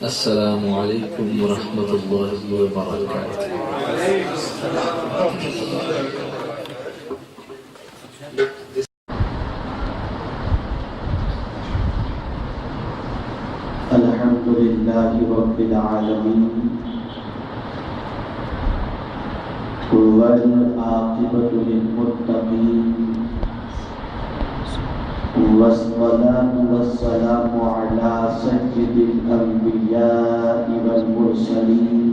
السلام علیکم ورحمۃ اللہ وبرکاتہ۔ الحمد للہ رب العالمین والعاقبۃ للمتقین والصلاة والسلام علی سید الانبیاء والمرسلین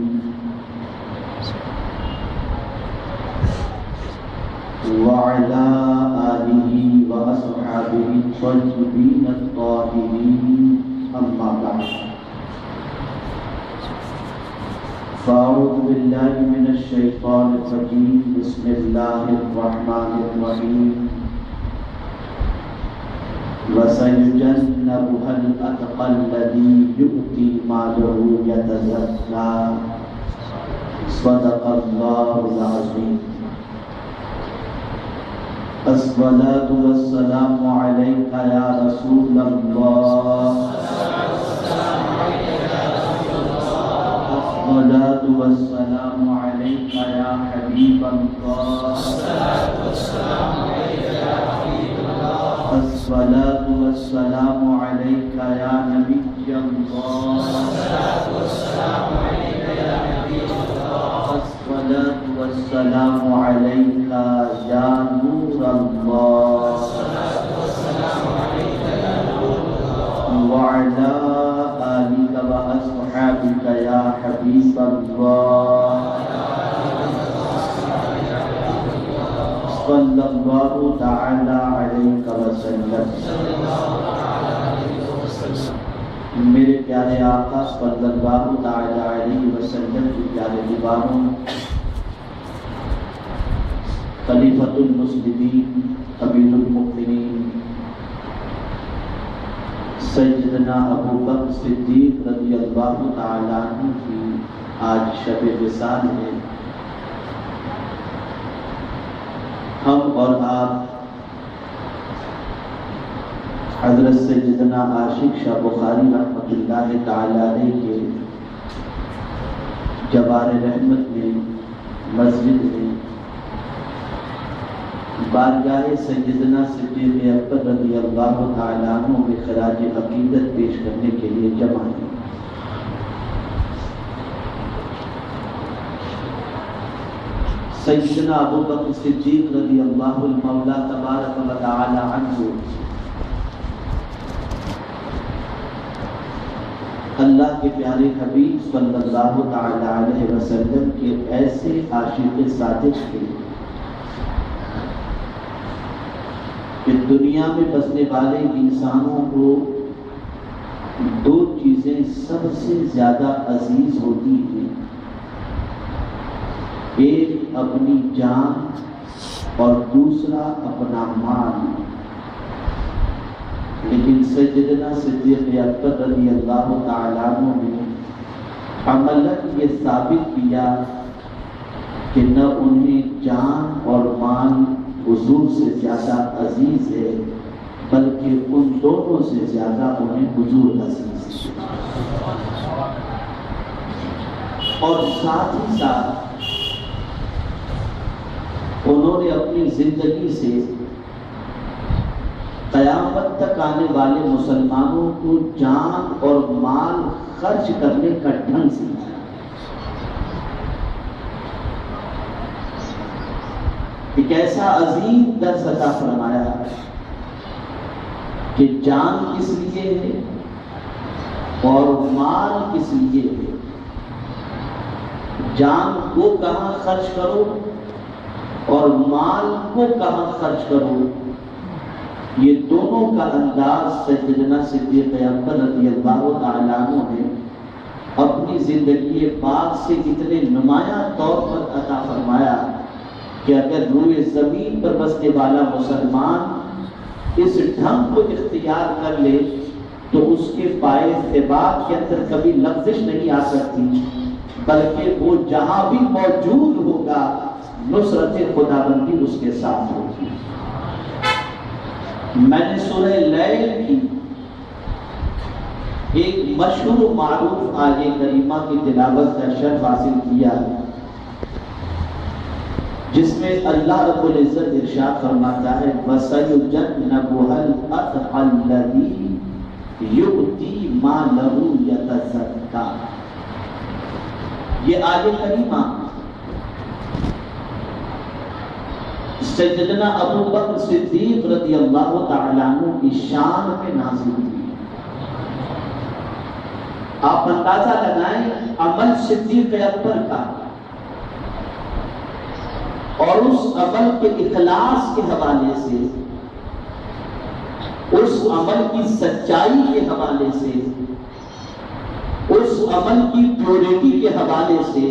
وعلی آلہ واصحابہ الطیبین الطاہرین، اما بعد فاعوذ باللہ من الشیطان الرجیم، بسم اللہ الرحمن الرحیم۔ وَسَيُجَنَّبُهَا الْأَتْقَى الَّذِي يُؤْتِي مَالَهُ يَتَزَكَّى، صدق اللہ العظیم۔ الصلاة والسلام علیکہ یا رسول اللہ، الصلاة والسلام علیکہ یا حبیب اللہ، الصلاة والسلام علیکہ یا نبی اللہ، الصلاة والسلام علیکہ یا نور اللہ، وعلی آلک واصحابک یا حبیب اللہ، صلی اللہ تعالی علیہ وسلم۔ میرے پیارے آقا صلی اللہ تعالی علیہ وسلم کی پیارے دیوانوں، خلیفۃ المسلمین، امیر المؤمنین سیدنا ابو بکر صدیق رضی اللہ تعالی عنہ کی آج شب وصال ہے۔ ہم اور آپ حضرت سیدنا عاشق شاہ بخاری رحمۃ اللہ تعالی علیہ کے جبار رحمت میں مسجد میں بارگاہ سیدنا صدیق اکبر رضی اللہ تعالی عنہ میں خراج عقیدت پیش کرنے کے لیے جمع ہیں۔ سیدنا ابو بکر صدیق رضی اللہ المولا تبارک و تعالی عنہ اللہ کے پیارے حبیب صلی اللہ تعالی علیہ وسلم کے ایسے عاشق صادق تھے کہ دنیا میں بسنے والے انسانوں کو دو چیزیں سب سے زیادہ عزیز ہوتی ہیں، ایک اپنی جان اور دوسرا اپنا مال۔ لیکن سیدنا صدیق اکبر رضی اللہ تعالیٰ عنہ نے عملاً یہ ثابت کیا کہ نہ انہیں جان اور مال حضور سے زیادہ عزیز ہے، بلکہ ان دونوں سے زیادہ انہیں حضور عزیز ہے۔ اور ساتھ ہی ساتھ انہوں نے اپنی زندگی سے قیامت تک آنے والے مسلمانوں کو جان اور مال خرچ کرنے کا ڈھنگ سکھایا۔ ایک ایسا عظیم درس عطا فرمایا کہ جان کس لیے ہے اور مال کس لیے ہے، جان کو کہاں خرچ کرو اور مال کو کہاں خرچ کرو، یہ دونوں کا انداز سیدنا صدیق اکبر رضی اللہ تعالیٰ عنہ نے اپنی زندگی پاک سے اتنے نمایاں طور پر عطا فرمایا کہ اگر روئے زمین پر بسنے والا مسلمان اس ڈھنگ کو اختیار کر لے تو اس کے پائے ثبات کے اندر کبھی لغزش نہیں آ سکتی، بلکہ وہ جہاں بھی موجود ہوگا نصرت خداوندی اس کے ساتھ ہوگی۔ میں نے سورہ لیل کی ایک مشہور و معروف آیہ کریمہ کی تلاوت کا شرف حاصل کیا جس میں اللہ رب العزت ارشاد فرماتا ہے وَسَيُجَنَّبُهَا الْأَتْقَى الَّذِي يُؤْتِي مَالَهُ يَتَزَكَّىٰ۔ یہ آیہ کریمہ سیدنا ابو بکر صدیق رضی اللہ تعالیٰ عنہ کی شان میں نازل ہوئی۔ آپ اندازہ لگائیں عمل صدیق اکبر کا اور اس عمل کے اخلاص کے حوالے سے، اس عمل کی سچائی کے حوالے سے، اس عمل کی پیورٹی کے حوالے سے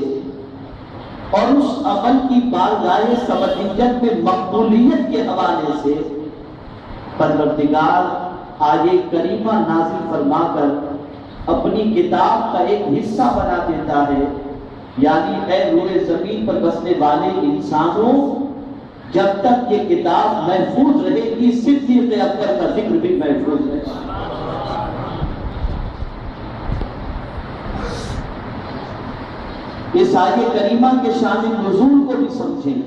اور اس عمل کی بارگاہ سمدیت میں مقبولیت کے حوالے سے پروردگار آیہ کریمہ نازل فرما کر اپنی کتاب کا ایک حصہ بنا دیتا ہے، یعنی اے روئے زمین پر بسنے والے انسانوں، جب تک یہ کتاب محفوظ رہے گی صدیق اکبر کا ذکر بھی محفوظ رہے گا۔ اس آیہ کریمہ کے شان نزول کو بھی سمجھیں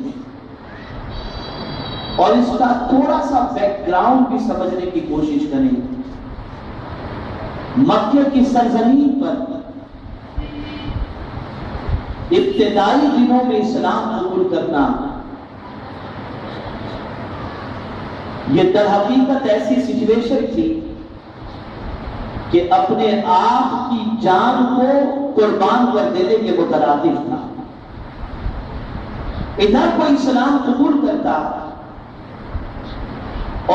اور اس کا تھوڑا سا بیک گراؤنڈ بھی سمجھنے کی کوشش کریں۔ مکہ کی سرزمین پر ابتدائی دنوں میں اسلام قبول کرنا یہ در حقیقت ایسی سچویشن تھی کہ اپنے آپ کی جان کو قربان کر دینے کے مترادف تھا۔ ادھر کوئی اسلام قبول کرتا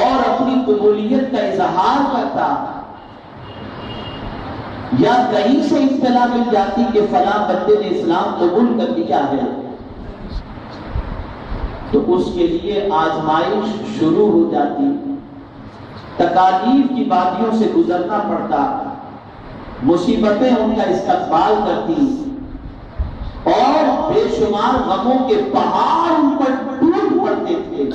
اور اپنی قبولیت کا اظہار کرتا یا کہیں سے اطلاع مل جاتی کہ فلاں بندے نے اسلام قبول کر لیا ہے تو اس کے لیے آزمائش شروع ہو جاتی، تکالیف کی وادیوں سے گزرنا پڑتا، مصیبتیں ان کا استقبال کرتی اور بے شمار غموں کے پہاڑ ان پر ٹوٹ پڑتے تھے۔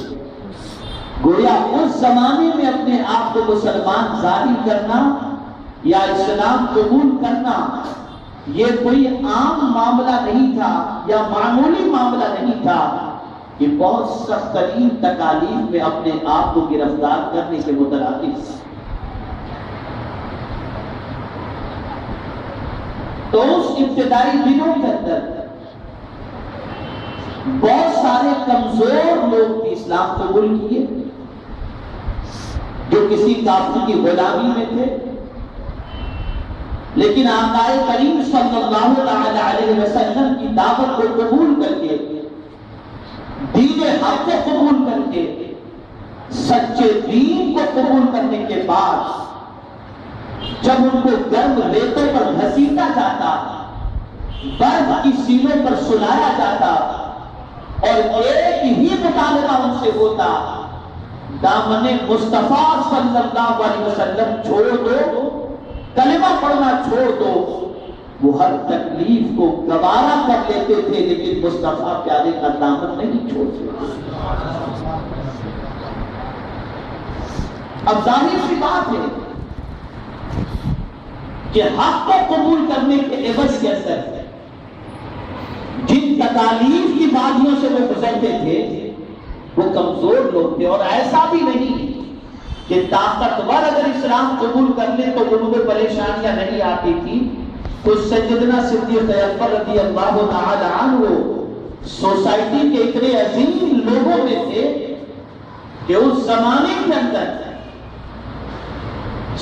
گویا اس زمانے میں اپنے آپ کو مسلمان ظاہر کرنا یا اسلام قبول کرنا یہ کوئی عام معاملہ نہیں تھا یا معمولی معاملہ نہیں تھا، یہ بہت سخت ترین تکالیف میں اپنے آپ کو گرفتار کرنے کے مترادف تھا۔ تو اس ابتدائی دنوں کے اندر بہت سارے کمزور لوگ بھی اسلام قبول کیے جو کسی کافر کی غلامی میں تھے، لیکن آقا کریم صلی اللہ علیہ وسلم کی دعوت کو قبول کر کے، دین حق کو قبول کر کے، سچے دین کو قبول کرنے کے بعد جب ان کو گرم ریتوں پر گھسیٹا جاتا، برف کی سیلوں پر سلایا جاتا اور ایک ہی مطالبہ ان سے ہوتا، دامن مصطفیٰ صلی اللہ علیہ وسلم چھوڑ دو، کلمہ پڑھنا چھوڑ دو، وہ ہر تکلیف کو گوارا کر لیتے تھے لیکن مصطفیٰ پیارے کا دامن نہیں چھوڑتے۔ اب ظاہر سی بات ہے کہ حق کو قبول کرنے کے عوض کے اندر جن تکالیف کی وادیوں سے وہ گزرتے تھے وہ کمزور لوگ تھے، اور ایسا بھی نہیں کہ طاقتور اگر اسلام قبول کر لے تو ان کو پریشانیاں نہیں آتی تھی۔ تو سیدنا صدیق اکبر رضی اللہ تعالی عنہ سوسائٹی کے اتنے عظیم لوگوں میں تھے کہ اس زمانے کے اندر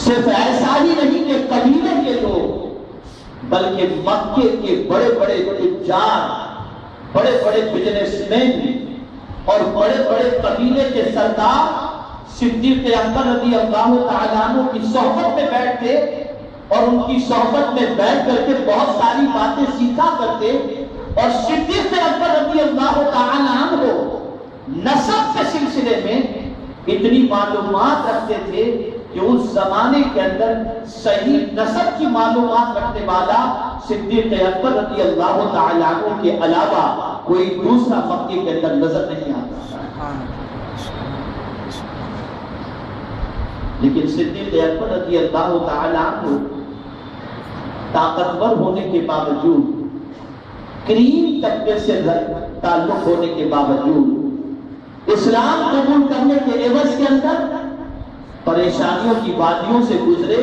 صرف ایسا ہی نہیں کہ قبیلے کے لوگ بلکہ مکے کے بڑے بڑے تجار، بڑے بڑے بزنس مین اور بڑے بڑے قبیلے کے سردار صدیق اکبر رضی اللہ تعالیٰ عنہ کی صحبت میں بیٹھتے اور ان کی صحبت میں بیٹھ کر کے بہت ساری باتیں سیکھا کرتے، اور صدیق اکبر رضی اللہ تعالیٰ عنہ نسب کے سلسلے میں اتنی معلومات رکھتے تھے کہ اس زمانے کے اندر صحیح نسب کی معلومات رکھنے والا صدیق اکبر رضی اللہ تعالیٰ عنہ کے علاوہ کوئی دوسرا مکے کے اندر نظر نہیں آتا۔ لیکن صدیق اکبر رضی اللہ تعالیٰ عنہ طاقتور ہونے کے باوجود، کریم طبقے سے تعلق ہونے کے باوجود، اسلام قبول کرنے کے عوض کے اندر پریشانیوں کی وادیوں سے گزرے،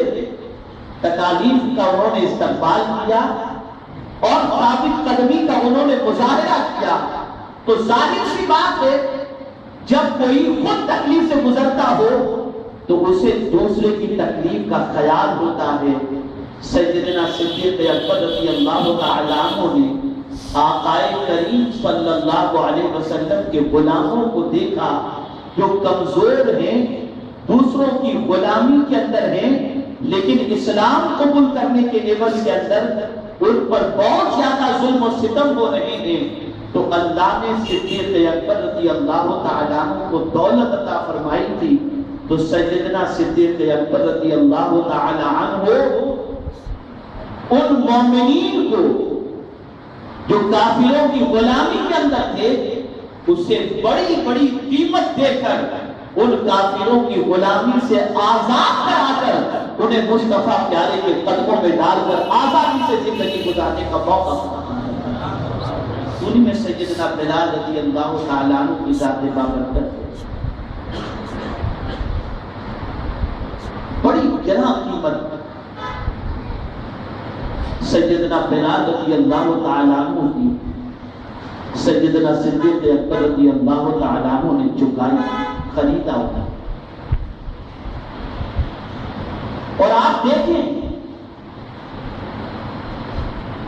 تکالیف کا انہوں نے استقبال کیا اور ثابت قدمی کا انہوں نے مظاہرہ کیا، تو ظاہر سی بات ہے جب کوئی خود تکلیف سے گزرتا ہو تو اسے دوسرے کی تکلیف کا خیال ہوتا ہے۔ سیدنا صدیق اکبر رضی اللہ تعالی عنہ نے آقا کریم صلی اللہ علیہ وسلم کے غلاموں کو دیکھا جو کمزور ہیں، دوسروں کی غلامی کے اندر ہیں، لیکن اسلام قبول کرنے کے عوض کے اندر ان پر بہت زیادہ ظلم و ستم ہو رہے ہیں، تو اللہ نے صدیق اکبر رضی اللہ تعالی عنہ کو دولت عطا فرمائی تھی، تو سیدنا صدیق اکبر رضی اللہ تعالی عنہ ان مومنین کو جو کافروں کی غلامی کے اندر تھے اسے بڑی بڑی قیمت دے کر ان کافروں کی غلامی سے آزاد کرا کر انہیں مصطفیٰ پیارے کے قدموں میں ڈال کر آزادی سے زندگی گزارنے کا موقع ملا۔ انہی میں سیدنا بلال رضی اللہ تعالیٰ عنہ کی ذات بابرکت بڑی گراں قیمت سیدنا بلال رضی اللہ تعالیٰ عنہ کی سیدنا صدیق اکبر رضی اللہ تعالیٰ عنہ نے چکائی، خریدا ہوتا۔ اور آپ دیکھیں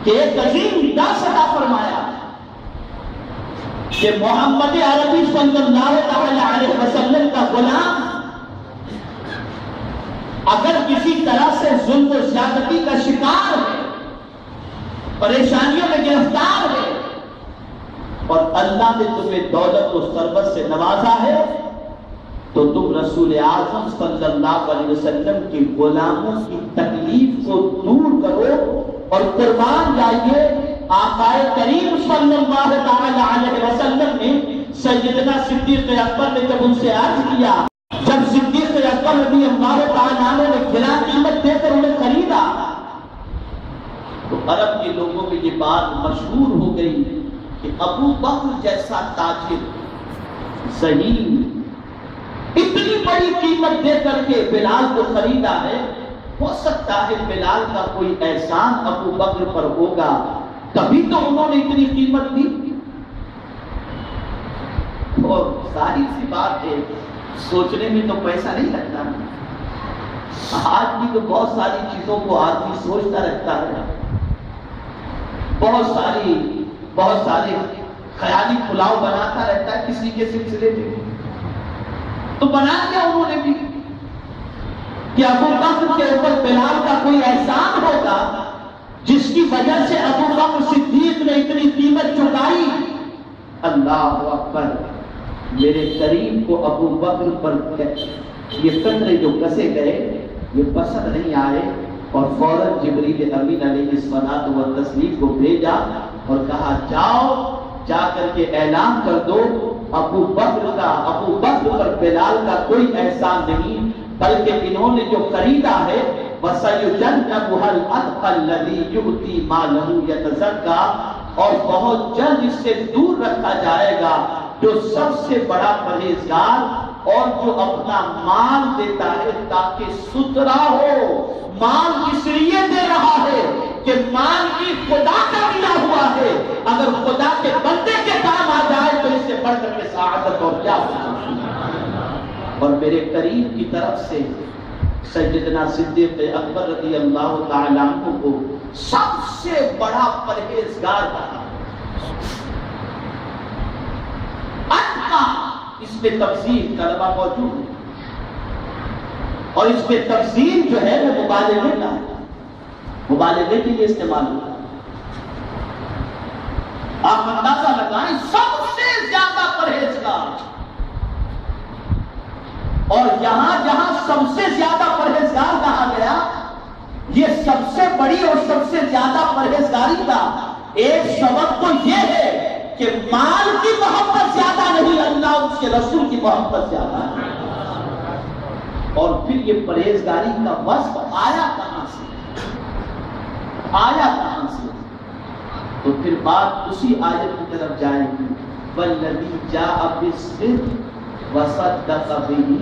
کہ ایک عظیم درس عطا فرمایا کہ محمد عربی صلی اللہ تعالی علیہ وسلم کا غلام اگر کسی طرح سے ظلم و زیادتی کا شکار ہے، پریشانیوں میں گرفتار ہے، اور اللہ نے تمہیں دولت و ثروت سے نوازا ہے، تو تم رسول اعظم صلی اللہ علیہ وسلم کی غلاموں کی تکلیف کو دور کرو اور قربان جائیے۔ آقا کریم صلی اللہ تعالی علیہ وسلم نے سیدنا صدیق اکبر نے جب ان سے عرض کیا، جب صدیق اکبر رضی اللہ تعالی عنہ نے گراں قیمت دے کر انہیں خریدا، تو عرب کے لوگوں میں یہ بات مشہور ہو گئی کہ ابو بکر جیسا تاجر ذہین اتنی بڑی قیمت دے کر کے بلال کو خریدا ہے، ہو سکتا ہے بلال کا کوئی احسان ابو بکر پر ہوگا، تبھی تو انہوں نے اتنی قیمت دی۔ اور ظاہر سی بات ہے سوچنے میں تو پیسہ نہیں لگتا، آج بھی تو بہت ساری چیزوں کو آدمی سوچتا رہتا ہے، بہت سارے خیالی پلاؤ بناتا رہتا ہے کسی کے سلسلے میں، تو بنا دیا انہوں نے بھی کہ ابو بکر کے اوپر بلال کا کوئی احسان ہوگا جس کی وجہ سے ابو بکر صدیق نے اتنی قیمت چکائی۔ اللہ اکبر، میرے کریم کو ابو بکر پر یہ قطرے جو کسے گئے یہ پسند نہیں آئے، اور فوراً جبریل امین علیہ الصلوۃ والتسلیم کو بھیجا اور کہا جاؤ جا کر کے اعلان کر دو ابو بکر پر بلال کا کوئی احسان نہیں، بلکہ انہوں نے جو خریدا ہے وَسَيُجَنَّبُهَا الْأَتْقَى الَّذِي يُؤْتِي مَالَهُ يَتَزَكَّى، اور بہت جلد اس سے دور رکھا جائے گا جو سب سے بڑا پرہیزگار اور جو اپنا مال دیتا ہے تاکہ ستھرا ہو۔ مال اس لیے دے رہا ہے کہ مال بھی خدا کا دیا ہوا ہے، اگر خدا کے بندے کے کام آ جائے تو اس سے بڑھ کر کے سعادت اور کیا ہو۔ اور میرے کریم کی طرف سے سیدنا صدیق اکبر رضی اللہ تعالیٰ عنہ کو سب سے بڑا پرہیزگار کہا۔ اس میں تفسیر کلمہ موجود ہے، اور اس میں تفسیر جو ہے وہ مبالغے کا ہے، مبالغے کے لیے استعمال ہوتا ہے۔ آپ اندازہ لگائیں سب سے زیادہ پرہیزگار، اور یہاں جہاں سب سے زیادہ پرہیزگار کہا گیا، یہ سب سے بڑی اور سب سے زیادہ پرہیزگاری کا ایک سبب تو یہ ہے کہ مال کی محبت زیادہ نہیں، اللہ اس کے رسول کی محبت زیادہ ہے۔ اور پھر یہ پرہیزگاری کا وصف آیا کہاں سے؟ آیا کہاں سے؟ تو پھر بات اسی آیت کی طرف جائے گی، والذی جاء بالصدق وصدق به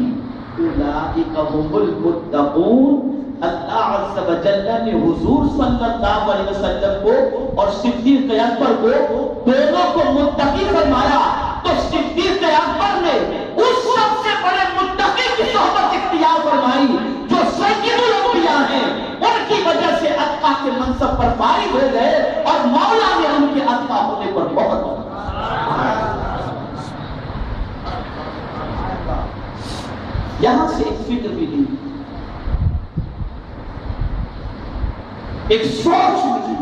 اولئک هم المتقون۔ اللہ عز و جل نے حضور صلی اللہ علیہ وسلم کو اور صدیق اکبر کو دونوں کو متقی فرمایا، تو صدیق اکبر نے اس سب سے بڑے متقی کی صحبت اختیار فرمائی جو سید الانبیاء ہیں، ان کی وجہ سے اتقا کے منصب پر فائز ہو گئے اور مولا نے ان کے اتقا ہونے پر بہت یہاں سے ایک فکر ملی، ایک سوچ ملی،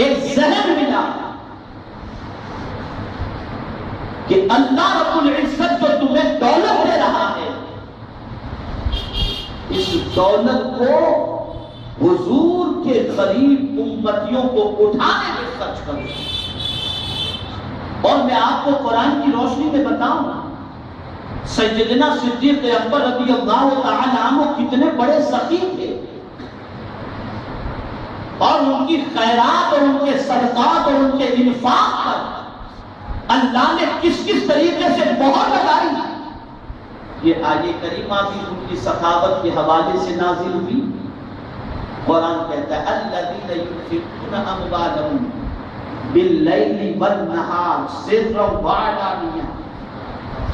ایک ذہن ملا کہ اللہ رب العزت جو تمہیں دولت دے رہا ہے، اس دولت کو حضور کے غریب امتیوں کو اٹھانے میں خرچ کرو۔ اور میں آپ کو قرآن کی روشنی میں بتاؤں، سیدنا صدیق اکبر رضی اللہ تعالی عنہ کتنے بڑے سخی تھے، اور ان کی خیرات اور ان کے صدقات اور ان کے انفاق پر اللہ نے کس کس طریقے سے مہر لگائی۔ یہ آیہ کریمہ بھی ان کی سخاوت کے حوالے سے نازل ہوئی۔ قرآن کہتا ہے الذین ينفقون اموالهم باللیل والنہار سرا وعلانیہ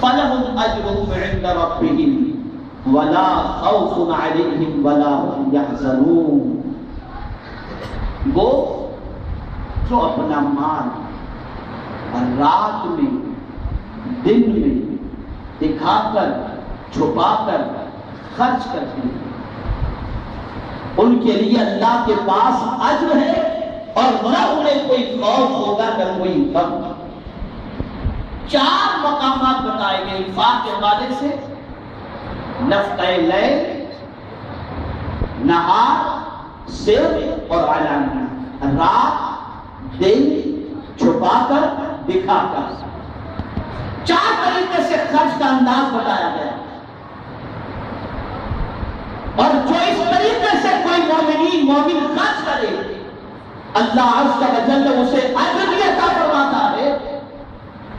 فلهم اجرهم عند ربهم ولا خوف علیہم ولا هم يحزنون۔ وہ جو اپنا مال رات میں دن میں دکھا کر چھپا کر خرچ کرتے ہیں، ان کے لیے اللہ کے پاس اجر ہے اور نہ انہیں کوئی خوف ہوگا نہ کوئی غم۔ چار مقامات بتائے گئے انفاق کے حوالے سے، نفقہ لیل، نہار، سر اور علانیہ، رات دن چھپا کر دکھا کر، چار طریقے سے خرچ کا انداز بتایا گیا۔ اور جو اس طریقے سے کوئی مومن خرچ کرے، اللہ عز و جل اسے اجر بھی عطا فرماتا ہے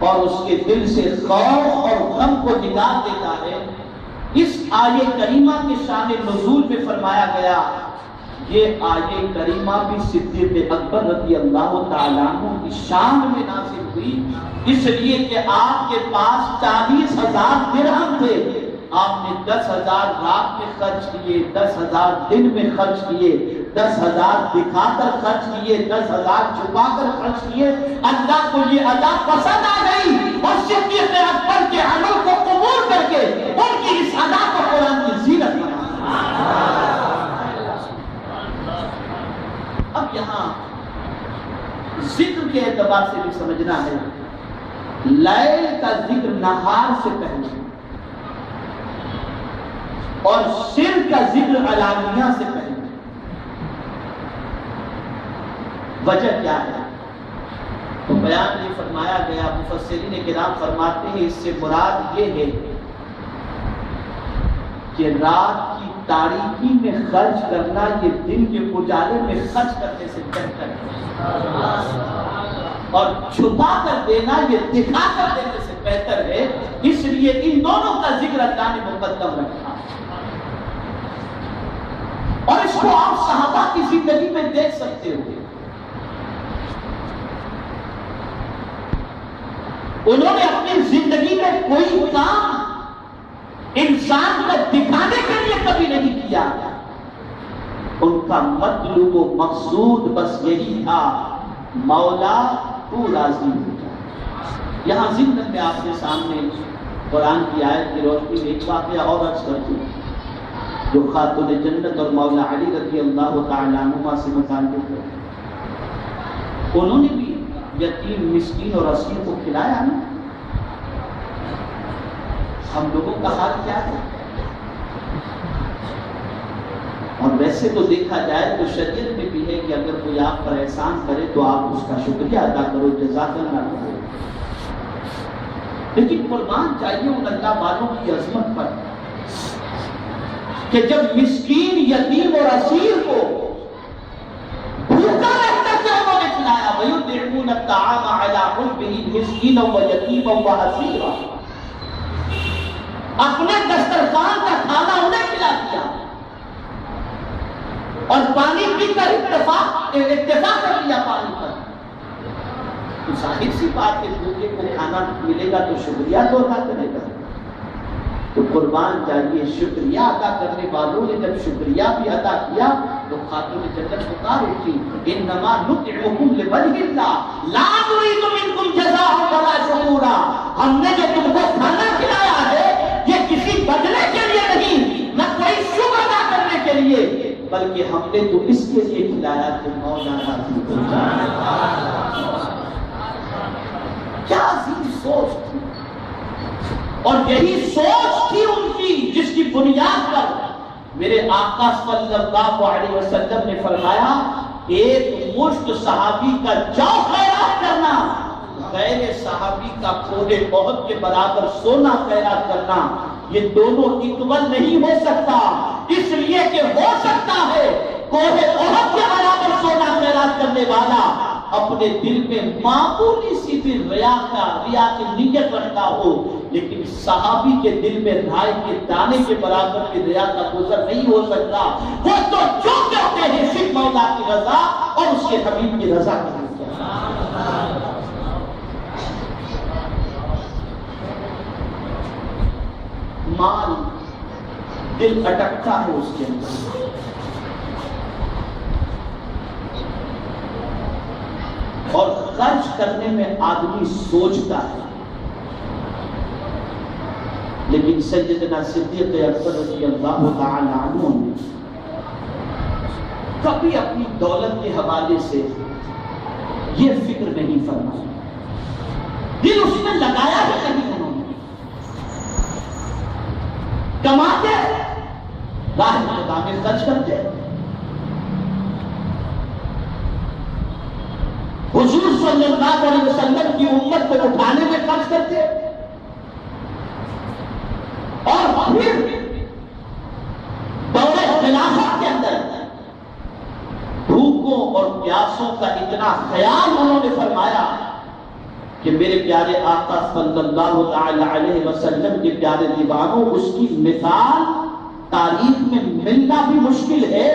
اور اس کے دل سے خوف اور غم کو نکال دیتا ہے۔ اس آیہ کریمہ کے شان نزول میں فرمایا گیا، یہ آیہ کریمہ بھی صدیق اکبر رضی اللہ تعالیٰ عنہ کی شان میں نازل ہوئی، اس لیے کہ آپ کے پاس 40,000 درہم تھے، آپ نے 10,000 رات میں خرچ کیے، 10,000 دن میں خرچ کیے، 10,000 دکھا کر خرچ کیے، 10,000 چھپا کر خرچ کیے۔ اللہ کو یہ ادا پسند آ گئی اور صدیق اکبر کے عمل کو قبول کر کے ان کی اس ادا کو قرآن کی زینت بنا۔ اب یہاں ذکر کے اعتبار سے بھی سمجھنا ہے، لیل کا ذکر نہار سے پہلے اور سر کا ذکر علانیہ سے پہلے۔ وجہ کیا ہے؟ تو بیان یہ فرمایا گیا، مفسرین کرام فرماتے ہیں اس سے مراد یہ ہے کہ رات کی تاریکی میں خرچ کرنا یہ دن کے اجالے میں خرچ کرنے سے بہتر ہے، اور چھپا کر دینا یہ دکھا کر دینے سے بہتر ہے، اس لیے ان دونوں کا ذکر اللہ نے مقدم رکھا۔ اور اس کو آپ صحابہ کی زندگی میں دیکھ سکتے ہو، انہوں نے اپنی زندگی میں کوئی کام انسان کو دکھانے کے لیے کبھی نہیں کیا، ان کا مطلوب و مقصود بس یہی تھا، مولا تو راضی ہو جائے۔ یہاں ضمن میں آپ کے سامنے قرآن کی آیت کی روشنی میں ایک واقعہ اور عرض کرتی ہوں جو خاتون جنت اور مولا علی رضی اللہ تعالیٰ عنہ سے متعلق ہے۔ انہوں نے بھی یتیم مسکین اور اسیر کو کھلایا نا۔ ہم لوگوں کا حال کیا ہے؟ اور ویسے تو دیکھا جائے تو شریعت میں بھی ہے کہ اگر کوئی آپ پر احسان کرے تو آپ اس کا شکریہ ادا کرو، جزاک اللہ کرو، لیکن قربان چاہیے ان اللہ والوں کی عظمت پر کہ جب مسکین، یتیم اور اسیر کو يطعمون الطعام على حبه مسكينا ويتيما واسيرا، اپنے دسترخوان کا کھانا انہیں کھلا دیا اور پانی پی کر اکتفا کر لیا پانی پر. تو ظاہر سی بات ہے بھوکے کو کھانا ملے گا تو شکریہ تو ادا کرے گا. تو قربان جائیے شکریہ ادا کرنے والوں نے جب شکریہ بھی ادا کیا تو خاتون جنت پکار اٹھی انما نطعمکم لوجہ اللہ لا نريد منکم جزاء ولا شکورا. ہم نے جو تم کو کھانا کھلایا ہے یہ کسی بدلے کے لیے نہیں، نہ کوئی شکر ادا کرنے کے لیے، بلکہ ہم نے تو اس کے لیے کھلایا کہ مولا راضی ہو جائے. کیا عظیم سوچ تھی، اور یہی سوچ تھی ان کی جس کی بنیاد پر میرے آقا صلی اللہ علیہ وسلم نے فرمایا ایک مشت صحابی کا جو خیرات کرنا غیر صحابی کا کوہ احد کے برابر سونا خیرات کرنا، یہ دونوں اکول نہیں ہو سکتا. اس لیے کہ ہو سکتا ہے کوہ احد کے برابر سونا خیرات کرنے والا اپنے دل میں معمولی سی بھی ریا کی نیت رکھتا ہو، لیکن صحابی کے دل میں رائے کے دانے کے برابر کی ریا کا گزر نہیں ہو سکتا. وہ تو جو کہتے ہیں صرف مولا کی رضا اور اس کے حبیب کی رضا کی رضا. مال دل اٹکتا ہے اس کے اندر، اور خرچ کرنے میں آدمی سوچتا ہے. لیکن سیدنا صدیق اکبر رضی اللہ تعالی عنہ نے کبھی اپنی دولت کے حوالے سے یہ فکر نہیں فرمایا، دل اس میں لگایا ہی نہیں. انہوں نے کماتے راہ خدا میں خرچ کرتے، حضور صلی اللہ علیہ وسلم کی امت کو اٹھانے میں خرچ کرتے، اور پھر دور خلافت کے اندر بھوکوں اور پیاسوں کا اتنا خیال انہوں نے فرمایا کہ میرے پیارے آقا صلی اللہ تعالی علیہ وسلم کے پیارے دیوانوں اس کی مثال تاریخ میں ملنا بھی مشکل ہے.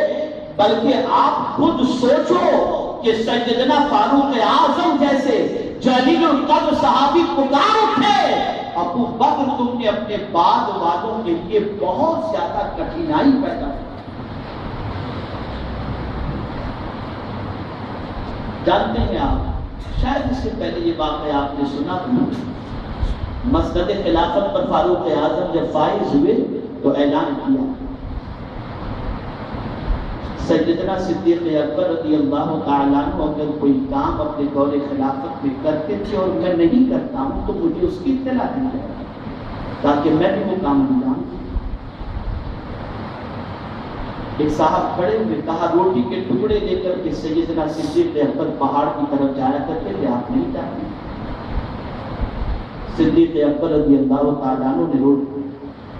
بلکہ آپ خود سوچو کہ سیدنا فاروق اعظم جیسے جلیل القدر صحابی پکار اٹھے، ابو بکر تم نے اپنے بعد والوں کے لیے بہت زیادہ کٹھنائی پیدا کی. جانتے ہیں آپ، شاید اس سے پہلے یہ واقعہ آپ نے سنا تھا، مسند خلافت پر فاروق اعظم جب فائز ہوئے تو اعلان کیا سیدنا صدیق اکبر رضی اللہ تعالیٰ عنہ اگر کوئی کام اپنے دور خلافت میں کرتے تھے اور میں نہیں کرتا ہوں تو مجھے اس کی اطلاع دی جائے تاکہ میں بھی وہ کام انجام دوں. ایک صاحب کھڑے ہوئے کہا روٹی کے ٹکڑے لے کر کے سیدنا صدیق اکبر پہاڑ کی طرف جایا کرتے تھے، آپ نہیں جاتے. صدیق اکبر رضی اللہ تعالیٰ عنہ نے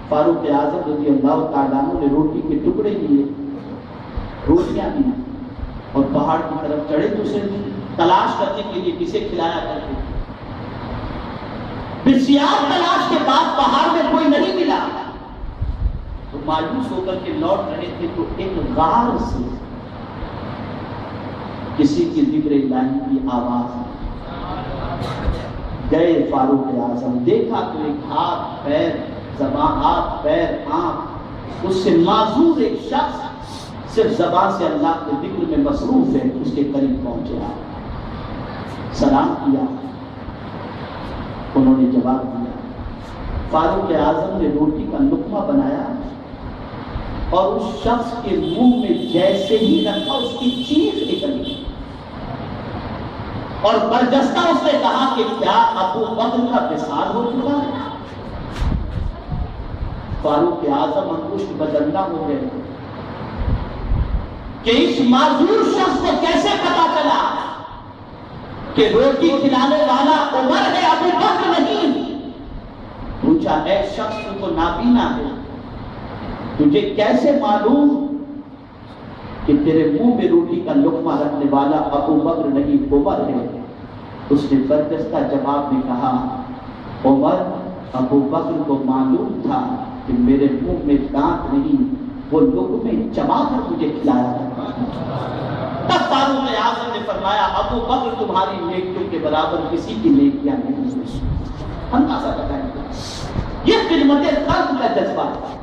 فاروق اعظم رضی اللہ تعالیٰ عنہ نے روٹی کے ٹکڑے لیے، روٹیاں دی اور پہاڑ کی طرف چڑھے تو اسے تلاش کرنے کے لیے کسے کھلایا کرتے. بسیار تلاش کے بعد پہاڑ میں کوئی نہیں ملا تو مایوس ہو کر کے لوٹ رہے تھے تو ایک غار سے کسی کی ذکر الہی کی آواز گئے. فاروق اعظم دیکھا تو ایک ہاتھ پیر زبان، ہاتھ پیر آنکھ اس سے معذور ایک شخص صرف زبان سے اللہ کے ذکر میں مصروف ہے. اس کے قریب پہنچے، سلام کیا، انہوں نے جواب دیا. فاروق اعظم نے روٹی کا لقمہ بنایا اور اس شخص کے منہ میں جیسے ہی رکھا اس کی چیخ نکلی اور برجستہ اس نے کہا کہ کیا ابو بکر کا وصال ہو چکا ہے؟ فاروق اعظم انگشت بدلنا ہو گئے کہ اس معذور شخص کو کیسے پتا چلا کہ روٹی کھلانے والا عمر ہے، ابو بکر نہیں. پوچھا اے شخص تو نابینا ہے، تجھے کیسے معلوم کہ تیرے منہ میں روٹی کا لقمہ رکھنے والا ابو بکر نہیں عمر ہے؟ اس نے برجستہ جواب میں کہا عمر ابو بکر کو معلوم تھا کہ میرے منہ میں دانت نہیں، وہ لقمے چبا کر مجھے کھلایا تھا۔ تب فاروق اعظم نے فرمایا ابو بکر تمہاری نیکیوں کے برابر کسی کی نیکیاں نہیں ہوئی۔ اندازہ لگائیں، یہ خدمت خلق کا جذبہ ہے۔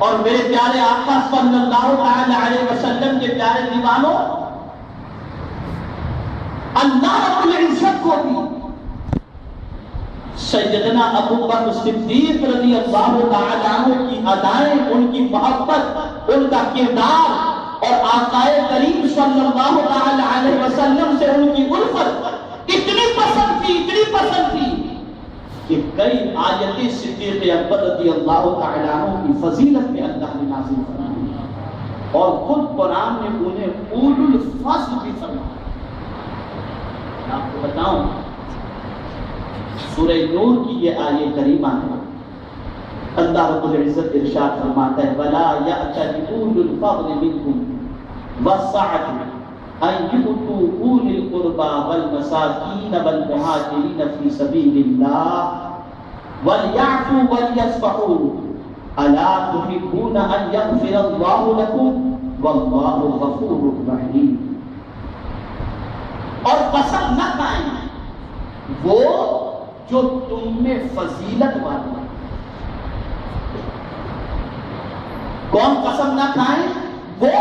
اور میرے پیارے آقا صلی اللہ علیہ وسلم کے پیارے دیوانوں، اللہ رب العزت کو بھی سیدنا ابو بکر صدیق رضی اللہ تعالیٰ عنہ کی ادائیں، ان کی محبت، ان کا کردار اور آقا کریم صلی اللہ علیہ وسلم سے ان کی الفت اتنی پسند تھی کہ کئی آیتیں صدیق اکبر رضی اللہ تعالیٰ عنہ کی فضیلت میں اللہ نے نازل فرمائی، اور خود قرآن نے انہیں اولو الفضل بھی فرمایا۔ میں آپ کو بتاؤں، سورہ نور کی یہ آیہ کریمہ ہے، اللہ رب العزت ارشاد فرماتا ہے وَلَا يَأْتَلِ أُولُو الْفَضْلِ مِنْكُمْ وَالسَّعَةِ أَنْ يُؤْتُوا أُولِي الْقُرْبَى وَالْمَسَاكِينَ وَالْمُهَاجِرِينَ فِي سَبِيلِ اللَّهِ وَلْيَعْفُوا وَلْيَصْفَحُوا أَلَا تُحِبُّونَ أَنْ يَغْفِرَ اللَّهُ لَكُمْ وَاللَّهُ غَفُورٌ رَحِيمٌ۔ اور پسند نہ کھائیں وہ جو تم میں فضیلت والے ہیں۔ کون پسند نہ کھائیں؟ وہ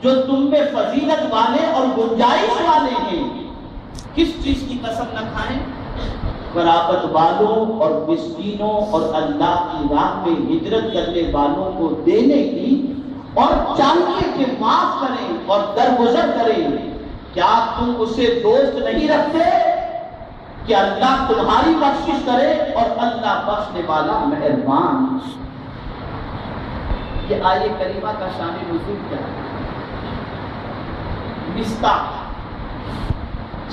جو تم میں فضیلت والے اور گنجائش والے ہیں۔ کس چیز کی قسم نہ کھائیں؟ قرابت والوں اور مسکینوں اور اللہ کی راہ میں ہجرت کرنے والوں کو دینے کی، اور چاہیے کہ معاف کریں اور درگزر کریں۔ کیا تم اسے دوست نہیں رکھتے کہ اللہ تمہاری بخشش کرے اور اللہ بخشنے والا مہربان؟ یہ آیہ کریمہ کا شان نزول کیا ہے؟ مصطاح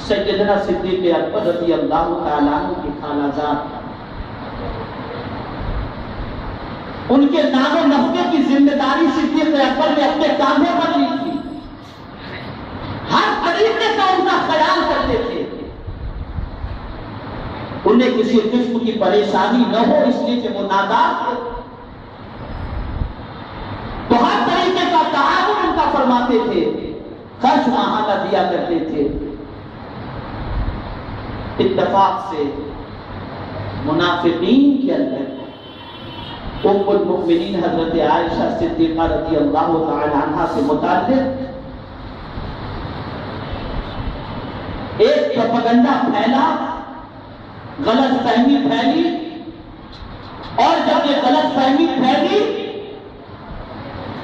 سیدنا صدیق اکبر رضی اللہ تعالیٰ عنہ کی خالہ زاد، ان کے نام و نسبے کی ذمہ داری صدیق اکبر نے اپنے کاندھے پر لی تھی۔ ہر طریقے کا ان کا خیال کرتے تھے، انہیں کسی قسم کی پریشانی نہ ہو اس لیے کہ وہ نادار تھے، تو ہر طریقے کا تعاون ان کا فرماتے تھے، خرچ ماہانہ دیا کرتے تھے۔ اتفاق سے منافقین کے اندر ام المؤمنین حضرت عائشہ صدیقہ رضی اللہ تعالی عنہا سے متعلق ایک پروپیگنڈا پھیلا، غلط فہمی پھیلی، اور جب یہ غلط فہمی پھیلی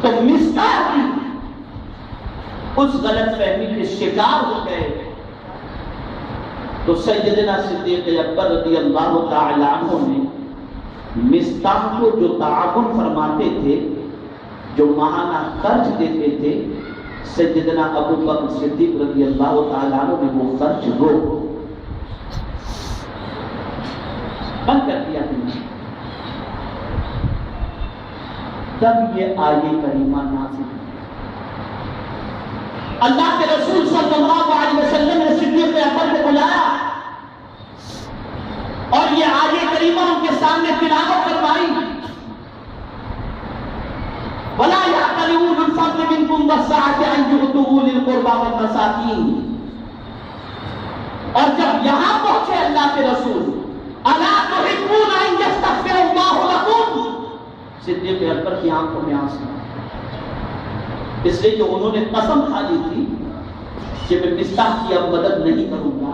تو مصطاح بھی اس غلط فہمی کے شکار ہو گئے۔ تو سیدنا صدیق اکبر رضی اللہ تعالی عنہ نے مصطاح کو جو تعاون فرماتے تھے، جو ماہانہ خرچ دیتے تھے، سیدنا ابو بکر صدیق رضی اللہ تعالیٰ عنہ نے وہ خرچ بند کر دیا۔ تب یہ آیہ کریمہ نازل ہوئی۔ اللہ کے رسول صلی اللہ علیہ وسلم نے صدیق اکبر کو بلایا اور یہ آیہ کریمہ ان کے سامنے تلاوت فرمائی، وَلَا يَأْتَلِ أُولُو الْفَضْلِ مِنْكُمْ وَالسَّعَةِ أَنْ يُؤْتُوا أُولِي الْقُرْبَى وَالْمَسَاكِينَ۔ اور جب یہاں پہنچے اللہ کے رسول، أَلَا تُحِبُّونَ أَنْ يَسْتَغْفِرَ اللَّهُ لَكُمْ، صدیق اکبر کی آنکھوں میں آنسو، اس لیے کہ انہوں نے قسم کھا لی تھی کہ میں مصطاح کی اب مدد نہیں کروں گا۔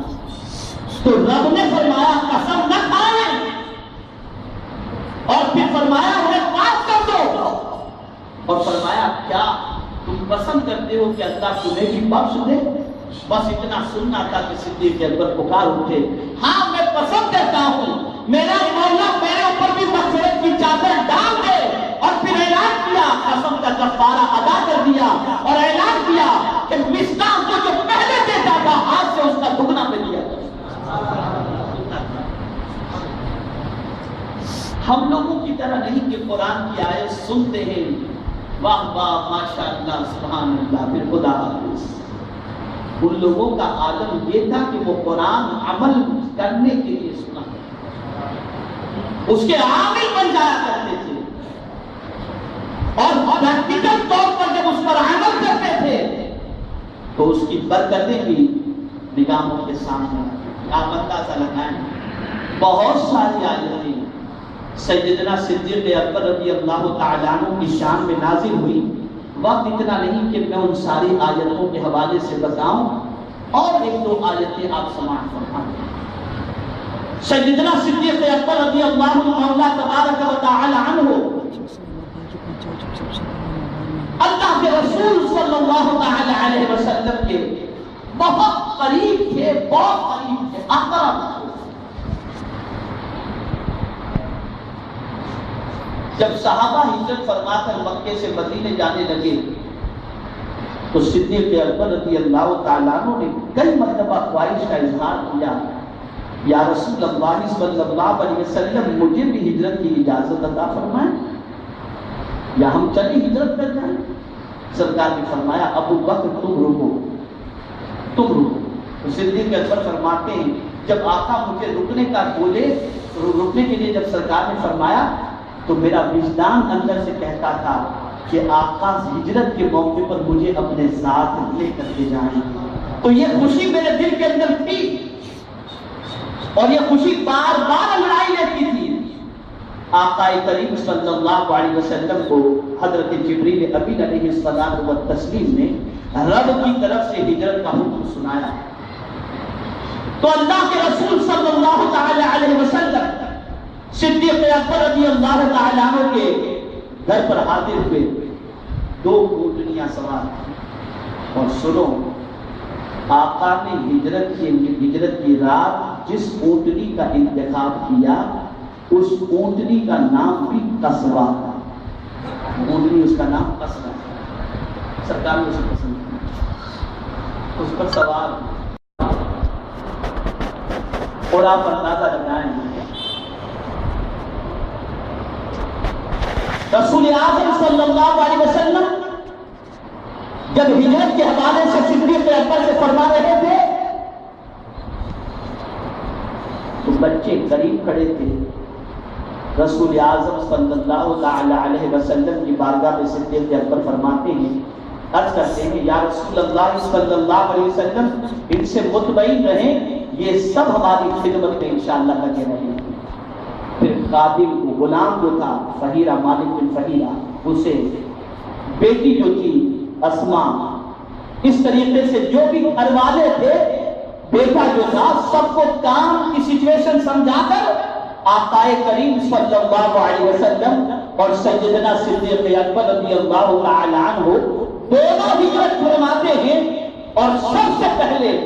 تو رب نے فرمایا قسم نہ کھائیں، اور پھر فرمایا انہیں معاف کر دو، اور فرمایا کیا تم پسند کرتے ہو کہ اللہ تمہیں بھی بخش دے؟ بس اتنا سننا تھا کہ صدیق اکبر پکار اٹھے، ہاں میں پسند کرتا ہوں، میرا مولا میرے اوپر بھی مغفرت کی چادر ڈال دے۔ اور پھر اعلان کیا، قسم کا کفارہ ادا کر دیا، اور اعلان کیا کہ مصطاح کو جو پہلے دیتا تھا آج سے اس کا دگنا پہ دیا۔ ہم لوگوں کی طرح نہیں کہ قرآن کی آیت سنتے ہیں، واہ واہ ماشاء اللہ سبحان اللہ، پھر خدا حافظ۔ ان لوگوں کا عالم یہ تھا کہ وہ قرآن عمل کرنے کے لیے سنا، اس کے عامل بن جایا کرتے تھے، اور پریکٹیکل طور پر جب اس پر عمل کرتے تھے تو اس کی برکتیں بھی نگاہوں کے سامنے آپ اندازہ لگائیں۔ بہت ساری آیتیں سیدنا صدیق اکبر رضی اللہ تعالیٰ عنہ کی شان میں نازل ہوئی۔ وقت اتنا نہیں کہ میں ان ساری آیتوں کے حوالے سے بتاؤں، اور ایک دو آیتیں آپ سماعت فرمائیں۔ سیدنا صدیق اکبر رضی اللہ مولا تبارک و تعالی عنہ اللہ کے رسول صلی اللہ تعالی علیہ وسلم کے بہت قریب تھے، بہت قریب تھے، اقرب تھے۔ جب صحابہ ہجرت فرما کر مکے سے مدینے جانے لگے تو صدیق اکبر رضی اللہ تعالیٰ عنہ نے کئی مرتبہ خواہش کا اظہار کیا، یا رسول اللہ صلی اللہ علیہ وسلم مجھے بھی ہجرت کی اجازت عطا فرمائیں، یا ہم چلے ہجرت کر جائیں۔ سرکار نے فرمایا ابو بکر تم رکو، تم رکو۔ صدیق اکبر فرماتے ہیں جب آقا مجھے رکنے کا بولے، رکنے کے لیے جب سرکار نے فرمایا تو میرا وجدان اندر سے کہتا تھا کہ آقا ہجرت کے موقع پر مجھے اپنے ساتھ لے کر کے جائیں۔ تو یہ خوشی میرے دل کے اندر تھی، اور یہ خوشی بار بار لڑائی لیتی تھی۔ آقا کریم صلی اللہ علیہ وسلم کو حضرت جبریل امین علیہ السلام و تسلیم نے رب کی طرف سے ہجرت کا حکم سنایا، تو اللہ کے رسول صلی اللہ تعالی علیہ وسلم صدیق اکبر رضی اللہ تعالی عنہ کے گھر پر حاضر ہوئے، دو اونٹنیاں سوار، اور سنو آقا نے ہجرت کی رات جس اونٹنی کا انتخاب کیا اس اونٹنی کا نام بھی قصوہ تھا۔ اونٹنی اس کا نام قصوہ تھا، سرکار نے اسے پسند کیا، اس پر سوار، اور آپ اندازہ لگائیں رسول اعظم صلی اللہ علیہ وسلم جب ہجرت کے حوالے سے صدیق اکبر سے فرما رہے تھے تو بچے قریب کھڑے تھے۔ رسول اعظم صلی اللہ تعالی علیہ وسلم کی بارگاہ میں صدیق اکبر فرماتے ہیں، عرض کرتے ہیں یا رسول اللہ صلی اللہ علیہ وسلم ان سے مطمئن رہیں، یہ سب ہماری خدمت میں انشاءاللہ لگے رہیں گے۔ پھر خادم کو، غلام جو تھا فہیرہ، مالک بن فہیرہ، اسے بیٹی جو تھی اسما، اس طریقے سے جو بھی گھر والے تھے، بیٹا جو تھا، سب کو کام کی سچویشن سمجھا کر آقا کریم صلی اللہ علیہ وسلم اور سیدنا صدیق اکبر رضی اللہ تعالی عنہ دونوں ہجرت فرماتے ہیں، اور سب سے پہلے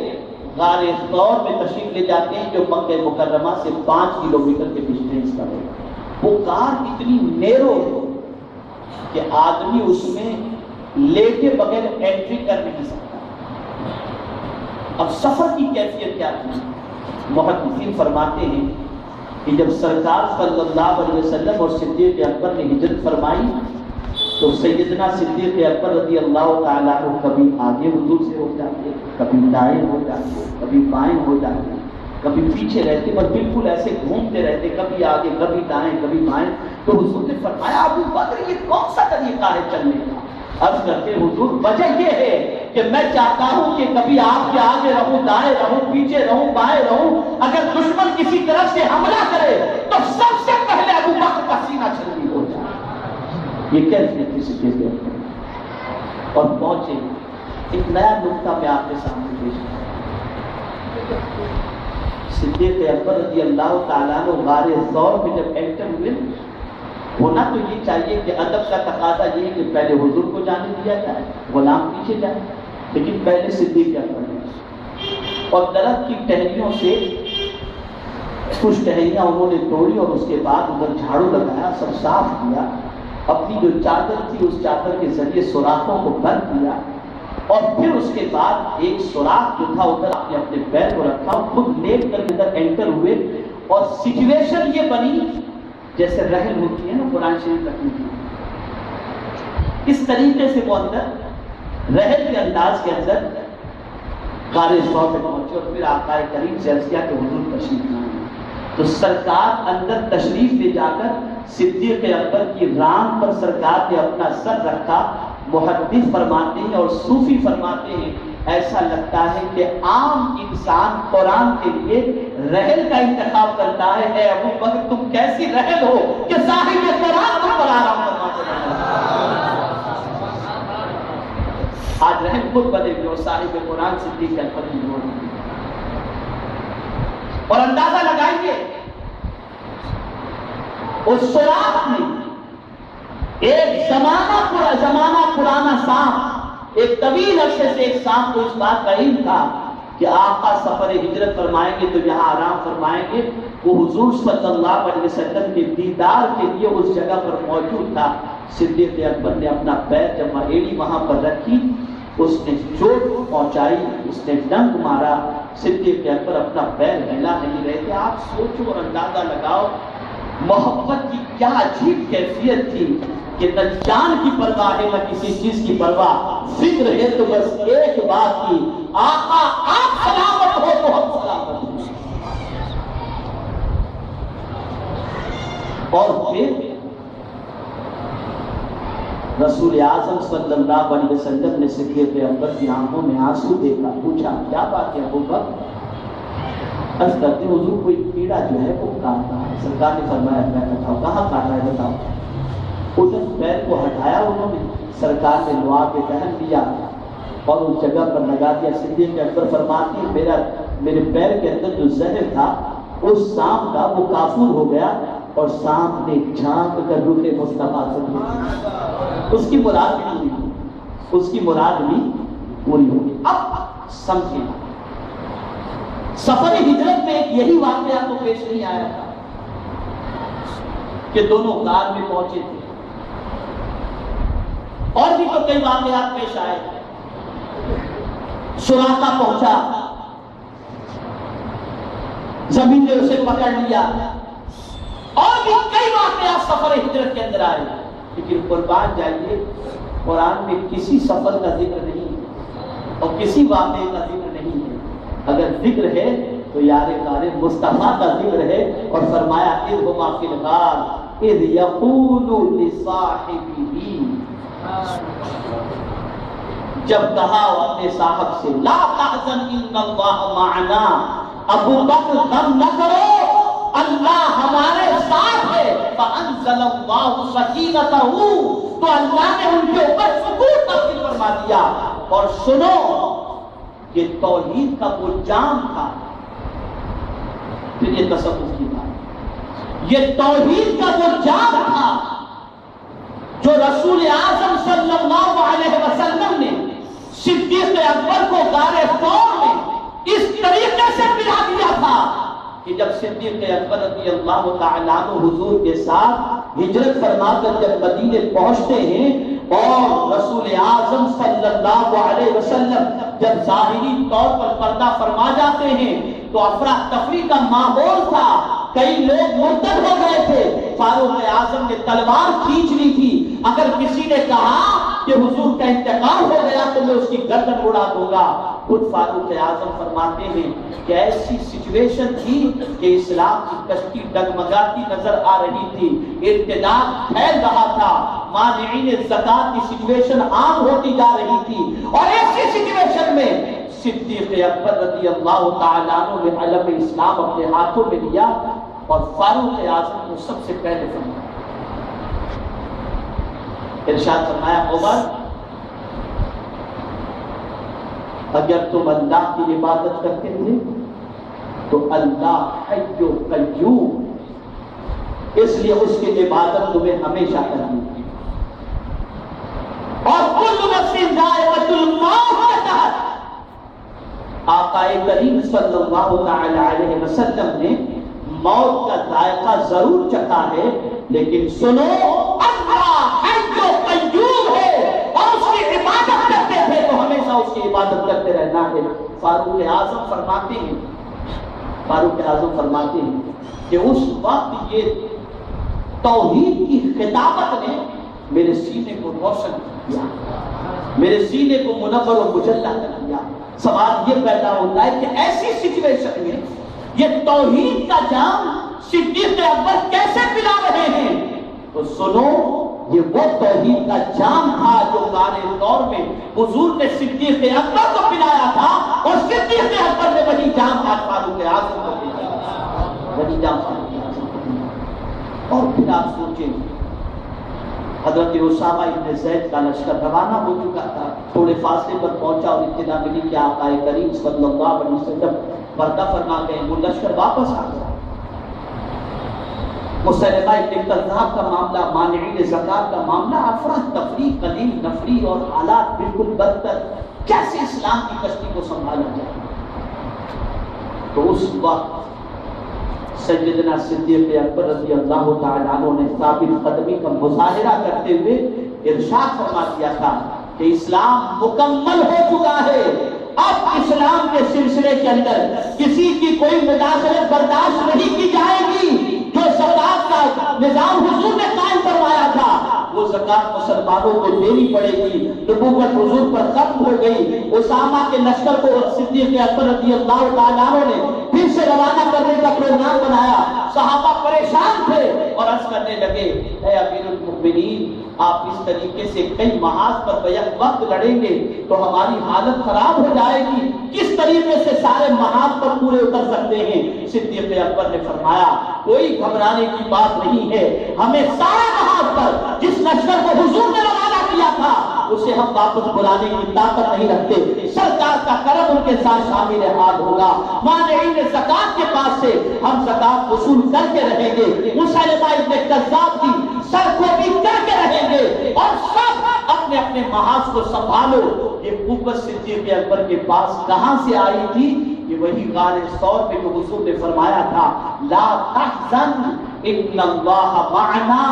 غار ثور میں تشریف لے جاتے ہیں جو مکہ مکرمہ سے 5 کلومیٹر کے ڈسٹینس پر ہے۔ وہ غار اتنی نیرو کہ آدمی اس میں لیٹے بغیر انٹری کر نہیں سکتا۔ اب سفر کی کیفیت کیا تھی؟ محدثین فرماتے ہیں کہ جب سرکار صلی اللہ علیہ وسلم اور صدیق اکبر نے ہجرت فرمائی تو سیدنا صدیق اکبر رضی اللہ تعالیٰ عنہ کبھی آگے حضور سے ہو جاتے، کبھی دائیں ہو جاتے، کبھی بائیں ہو جاتے، کبھی پیچھے رہتے، بس بالکل ایسے گھومتے رہتے، کبھی آگے کبھی دائیں کبھی بائیں۔ تو حضور نے فرمایا ابو بکر یہ کون سا طریقہ ہے چلنے کا؟ عرض کرتے حضور وجہ یہ ہے کہ میں چاہتا ہوں کہ کبھی آپ کے آگے رہوں، دائیں رہوں، پیچھے رہوں، بائیں رہوں، اگر دشمن کسی طرف سے حملہ کرے تو سب سے پہلے ابو بکر کا سینہ چھلنی ہو جائے۔ یہ کیسے کسی چیز کے اور پہنچے۔ ایک نیا نقطہ میں آپ کے سامنے پیش کروں۔ صدیق اکبر رضی اللہ تعالیٰ عنہ غار ثور میں جب انٹر ہوئے، ہونا تو یہ چاہیے کہ ادب کا تقاضا یہ ہے کہ پہلے حضور کو جانے دیا جائے، غلام پیچھے جائے، لیکن پہلے صدیق اکبر نے، اور درخت کی ٹہنیوں سے کچھ ٹہنیاں انہوں نے توڑی اور اس کے بعد ادھر جھاڑو لگایا، سب صاف کیا، اپنی جو چادر تھی اس چادر کے ذریعے سوراخوں کو بند کیا، اور پھر اس کے بعد ایک سوراخ جو تھا ادھر آپ نے اپنے پیر کو رکھا اور خود لیٹ کر ادھر انٹر ہوئے، اور سچویشن یہ بنی جیسے رحل ہوتی ہے نا قرآن شریف رکھنے کی، اس طریقے سے وہ اندر رحل کے انداز کے اندر غار ثور میں پہنچے اور پھر آقا کریم سے عرض کیا کہ حضور تشریف لائیں. تو سرکار اندر تشریف لے جا کر صدیق اکبر کی ران پر سرکار نے اپنا سر رکھا. محدث فرماتے ہیں اور صوفی فرماتے ہیں ایسا لگتا ہے کہ عام انسان قرآن کے لیے رحل کا انتخاب کرتا ہے. اے ابو بکر تم کیسی رحل ہو کہ صاحب قرآن تم پر آرام فرماتے ہیں. آج رحل خود بنے گی اور صاحب قرآن صدیق اکبر کی نور ہوگی. اور اندازہ لگائیے اس سوراخ میں ایک زمانہ پرانا سانپ، ایک طویل عرصے سے ایک سانپ کو اس بات کا علم تھا کہ آقا سفر ہجرت فرمائیں گے تو یہاں آرام فرمائیں گے. وہ حضور صلی اللہ علیہ وسلم کے دیدار کے لیے اس جگہ پر موجود تھا. صدیق اکبر نے اپنا پیر جب ایڑی وہاں پر رکھی، اس نے چوٹ پہنچائی، اس نے ڈنک مارا. صدیق اکبر اپنا پیر ہلا نہیں رہے تھے. آپ سوچو اور اندازہ لگاؤ محبت کی کیا عجیب کیفیت تھی کہ نہ جان کی پرواہ ہے نہ کسی چیز کی پرواہ. فکر ہے تو بس ایک بات کی، آقا آپ سلامت ہو تو ہم سلامت ہیں. اور پھر رسول اعظم صلی اللہ علیہ وسلم نے صدیق اکبر کی آنکھوں میں آنسو دیکھا. پوچھا کیا بات ہے ابو بکر؟ عرض کرتے حضور کوئی کیڑا جو ہے وہ کاٹتا ہے. سرکار نے فرمایا میں بتاؤ کہاں کاٹ رہا ہے بتاؤ. اس پیر کو ہٹایا انہوں نے، سرکار نے لوا کے پہن دیا اور اس جگہ پر لگا دیا. صدیق اکبر فرماتی ہے میرے پیر کے اندر جو زہر تھا اس سانپ کا وہ کافور ہو گیا اور سانپ نے جھانک کر روح مصطفیٰ سے اس کی مراد بھی پوری ہوئی، اس کی مراد بھی پوری ہوگی. اب سمجھیں سفر ہجرت میں ایک یہی واقعہ تو پیش نہیں آیا تھا کہ دونوں غار میں پہنچے تھے، اور بھی تو کئی واقعات پیش آئے. سراقہ پہنچا، زمین نے اسے پکڑ لیا، اور بھی کئی واقعات سفر ہجرت کے اندر آئے. لیکن قربان جائیے قرآن میں کسی سفر کا ذکر نہیں ہے اور کسی واقعے کا ذکر نہیں ہے. اگر ذکر ہے تو یار غار مصطفیٰ کا ذکر ہے. اور فرمایا اذ ہما فی الغار اذ یقول لصاحبہ، جب کہا اپنے صاحب سے لا تحزن ان اللہ معنا، ابو بکر غم نہ کرو اللہ ہمارے ساتھ ہے. فانزل اللہ سکینتہ، تو اللہ نے ان کے اوپر سکون نازل فرما دیا. اور سنو یہ توحید کا وہ جام تھا. پھر یہ تصوف کی بات، یہ توحید کا وہ جام تھا جو رسول اعظم صلی اللہ علیہ وسلم نے صدیق اکبر کو غار ثور میں اس طریقے سے پلا دیا تھا کہ جب صدیق اکبر رضی اللہ تعالیٰ عنہ حضور کے ساتھ ہجرت فرما کر جب مدینے پہنچتے ہیں اور رسول اعظم صلی اللہ علیہ وسلم جب ظاہری طور پر پردہ فرما جاتے ہیں تو افراتفری کا ماحول تھا. کئی لوگ مرتد ہو گئے تھے. فاروق اعظم نے تلوار کھینچ لی تھی. اگر کسی نے کہا کہ حضور کا انتقال ہو گیا تو میں اس کی گردن اڑا دوں گا. خود فاروق اعظم فرماتے ہیں کہ ایسی سچویشن تھی کہ اسلام کی کشتی ڈگمگاتی نظر آ رہی تھی، ارتداد پھیل رہا تھا، مانعین زکات کی سچویشن عام ہوتی جا رہی تھی. اور ایسی سچویشن میں صدیق اکبر رضی اللہ تعالیٰ عنہ نے علم اسلام اپنے ہاتھوں میں لیا اور فاروق اعظم کو سب سے پہلے فرمایا. ارشاد فرمایا عمر اگر تم اللہ کی عبادت کرتے تھے تو اللہ حی و قیوم، اس لیے اس کی عبادت تمہیں ہمیشہ کرنی ہے. اور کل نفس ذائقۃ الموت کے تحت آقا کریم صلی اللہ تعالی علیہ وسلم نے موت کا ذائقہ ضرور چکھا ہے، لیکن سنو اللہ حی و قیوم ہے اور اس کی عبادت کرتے تھے تو ہمیشہ اس کی عبادت کرتے رہنا ہے. فاروق اعظم فرماتے ہیں کہ اس وقت یہ توحید کی خطابت نے میرے سینے کو روشن کر دیا، میرے سینے کو منور و مجلہ کر دیا۔ سوال یہ پیدا ہوتا ہے کہ ایسی سچویشن میں یہ توحید کا جام صدیق اکبر کیسے پلا رہے ہیں؟ تو سنو، یہ وہ توحید کا جام تھا جو غار طور میں حضور نے صدیق اکبر کو پلایا تھا، اور صدیق اکبر نے وہی جام آج فاروق اعظم کو پلایا، وہی جام فاروق اعظم کو پلایا۔ اور پھر آپ سوچیں، حضرت اسامہ ابن زید کا لشکر روانہ ہو چکا تھا، تھوڑے فاصلے پر پہنچا اور اطلاع ملی کہ آقا کریم صلی اللہ علیہ وسلم پردہ فرما گئے، وہ لشکر واپس آ گیا۔ مسلمہ ابن کذاب کا معاملہ، مانعین زکات کا معاملہ، افراتفری، قلیل نفری اور حالات بالکل بدتر، کیسے اسلام کی کشتی کو سنبھالا جائے؟ تو اس وقت سیدنا صدیق اکبر رضی اللہ تعالیٰ عنہ نے ثابت قدمی کا مظاہرہ کرتے ہوئے ارشاد فرما دیا تھا کہ اسلام مکمل ہو چکا ہے، اب اسلام کے سلسلے کے اندر کسی کی کوئی مداخلت برداشت نہیں کی جائے گی۔ جو زکات کا نظام حضور نے قائم فرمایا تھا، وہ زکات مسلمانوں کو دینی پڑے گی۔ نبوت حضور پر ختم ہو گئی۔ اسامہ کے لشکر کو صدیق اکبر رضی اللہ تعالیٰ عنہ نے پھر سے روانہ کرنے کا پروگرام بنایا۔ صحابہ پریشان تھے اور عرض کرنے لگے، اے امیر المؤمنین، آپ اس طریقے سے کئی محاذ پر بیک وقت لڑیں گے تو ہماری حالت خراب ہو جائے گی، کس طریقے سے سارے محاذ پر پورے اتر سکتے ہیں؟ صدیق اکبر نے فرمایا، کوئی گھبرانے کی بات نہیں ہے، ہمیں سارے محاذ پر جس لشکر کو حضور نے روانہ کیا تھا اسے ہم واپس بلانے کی طاقت نہیں رکھتے، سرکار کا کرم ان کے ساتھ شامل حال ہوگا، مانعین زکات کے پاس سے ہم زکات وصول کر کے رہیں گے، مسلمہ ابن کذاب کی سرکوبی کر کے رہیں گے، اور سب اپنے اپنے محاذ کو سنبھالو۔ یہ قوت صدیق اکبر کے پاس کہاں سے آئی تھی؟ یہ وہی غار ثور میں جو حضور نے فرمایا تھا، لا تحزن ان اللہ معنا،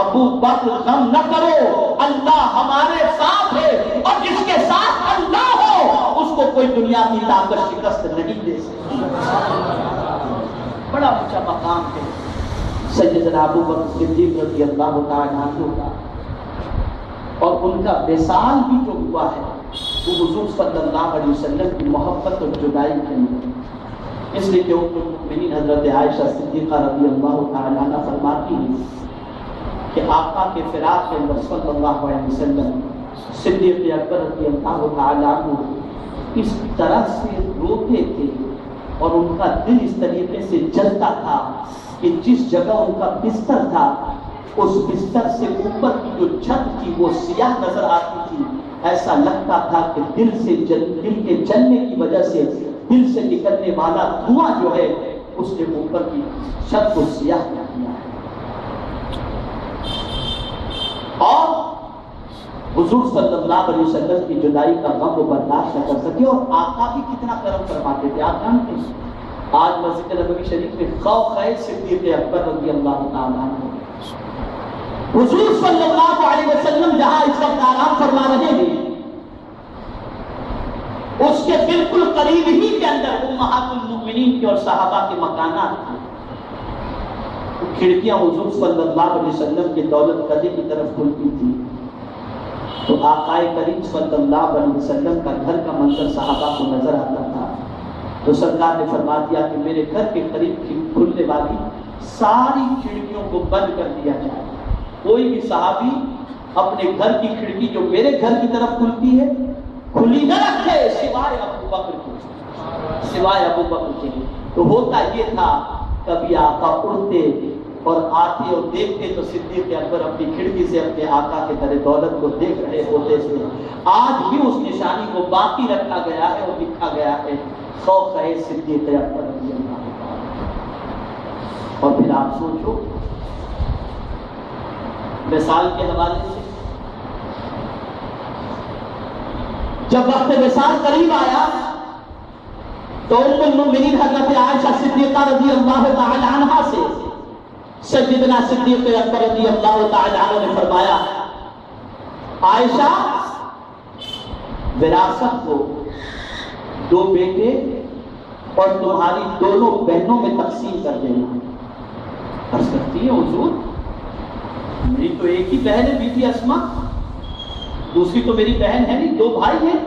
ابو بکر غم نہ کرو، اللہ ہمارے ساتھ ہے، اور جس کے ساتھ اللہ ہو اس کو کوئی دنیا کی طاقت شکست نہیں دے سکتی۔ بڑا اونچا مقام ہے سیدنا ابو بکر صدیق رضی اللہ تعالیٰ عنہ کا، اور ان کا وصال بھی جو ہوا ہے وہ حضور صلی اللہ علیہ وسلم کی محبت اور جدائی کے اندر، اس لیے کہ ام المؤمنین حضرت عائشہ صدیقہ رضی اللہ تعالیٰ عنہ فرماتی ہیں کہ آقا کے فراق کے اندر صلی اللہ علیہ وسلم صدیق اکبر رضی اللہ تعالیٰ عنہ اس طرح سے روتے تھے اور ان کا دل اس طریقے سے جلتا تھا کہ جس جگہ ان کا بستر تھا اس بستر سے اوپر کی جو چھت تھی وہ سیاہ نظر آتی تھی، ایسا لگتا تھا کہ دل کے جلنے کی وجہ سے دل سے نکلنے والا دھواں جو ہے اس نے اوپر کی چھت کو سیاہ کر دیا ہے۔ اور حضور صلی اللہ علیہ وسلم کی جدائی کا غم وہ برداشت نہ کر سکے، اور آقا بھی کتنا کرم فرماتے تھے۔ آپ جانتے ہیں آج مسجد نبوی شریف میں خوف ہے صدیق اکبر رضی اللہ تعالیٰ عنہ، حضور صلی اللہ علیہ وسلم جہاں اس وقت آرام فرما رہے ہیں اس کے بالکل قریب ہی کے اندر امہات المؤمنین کے اور صحابہ کے مکانات تھے۔ کھڑکیاں حضور صلی اللہ علیہ وسلم کے دولت قدی کی طرف کھلتی تھی تو آقا کریم صلی اللہ علیہ وسلم کا گھر کا منظر صحابہ کو نظر آتا تھا، تو سرکار نے فرما دیا کہ میرے گھر کے قریب کھلنے والی ساری کھڑکیوں کو بند کر دیا جائے، کوئی بھی صحابی اپنے گھر کی کھڑکی جو میرے گھر کی طرف کھلتی ہے کھلی نہ رکھے سوائے ابو بکر کے، سوائے ابو بکر کے۔ تو ہوتا یہ تھا کبھی آقا اڑتے اور آتے اور دیکھتے تو صدیق اکبر اپنی کھڑکی سے اپنے آقا کے در دولت کو دیکھ رہے ہوتے تھے۔ آج بھی اس نشانی کو باقی رکھا گیا ہے اور لکھا گیا ہے، خوف ہے صدیق اکبر رضی اللہ عنہ۔ اور پھر آپ سوچو وصال کے حوالے سے، جب وقت وصال قریب آیا تو ام المؤمنین حضرت عائشہ صدیقہ رضی اللہ تعالی عنہا سے سیدنا صدیق اکبر رضی اللہ تعالی عنہ نے فرمایا، عائشہ وراثت کو دو بیٹے اور تمہاری دونوں بہنوں میں تقسیم کر دینا۔ عرض کرتی ہے حضور میری تو ایک ہی بہن ہے بیٹی اسما، دوسری تو میری بہن ہے نہیں، 2 بھائی ہیں،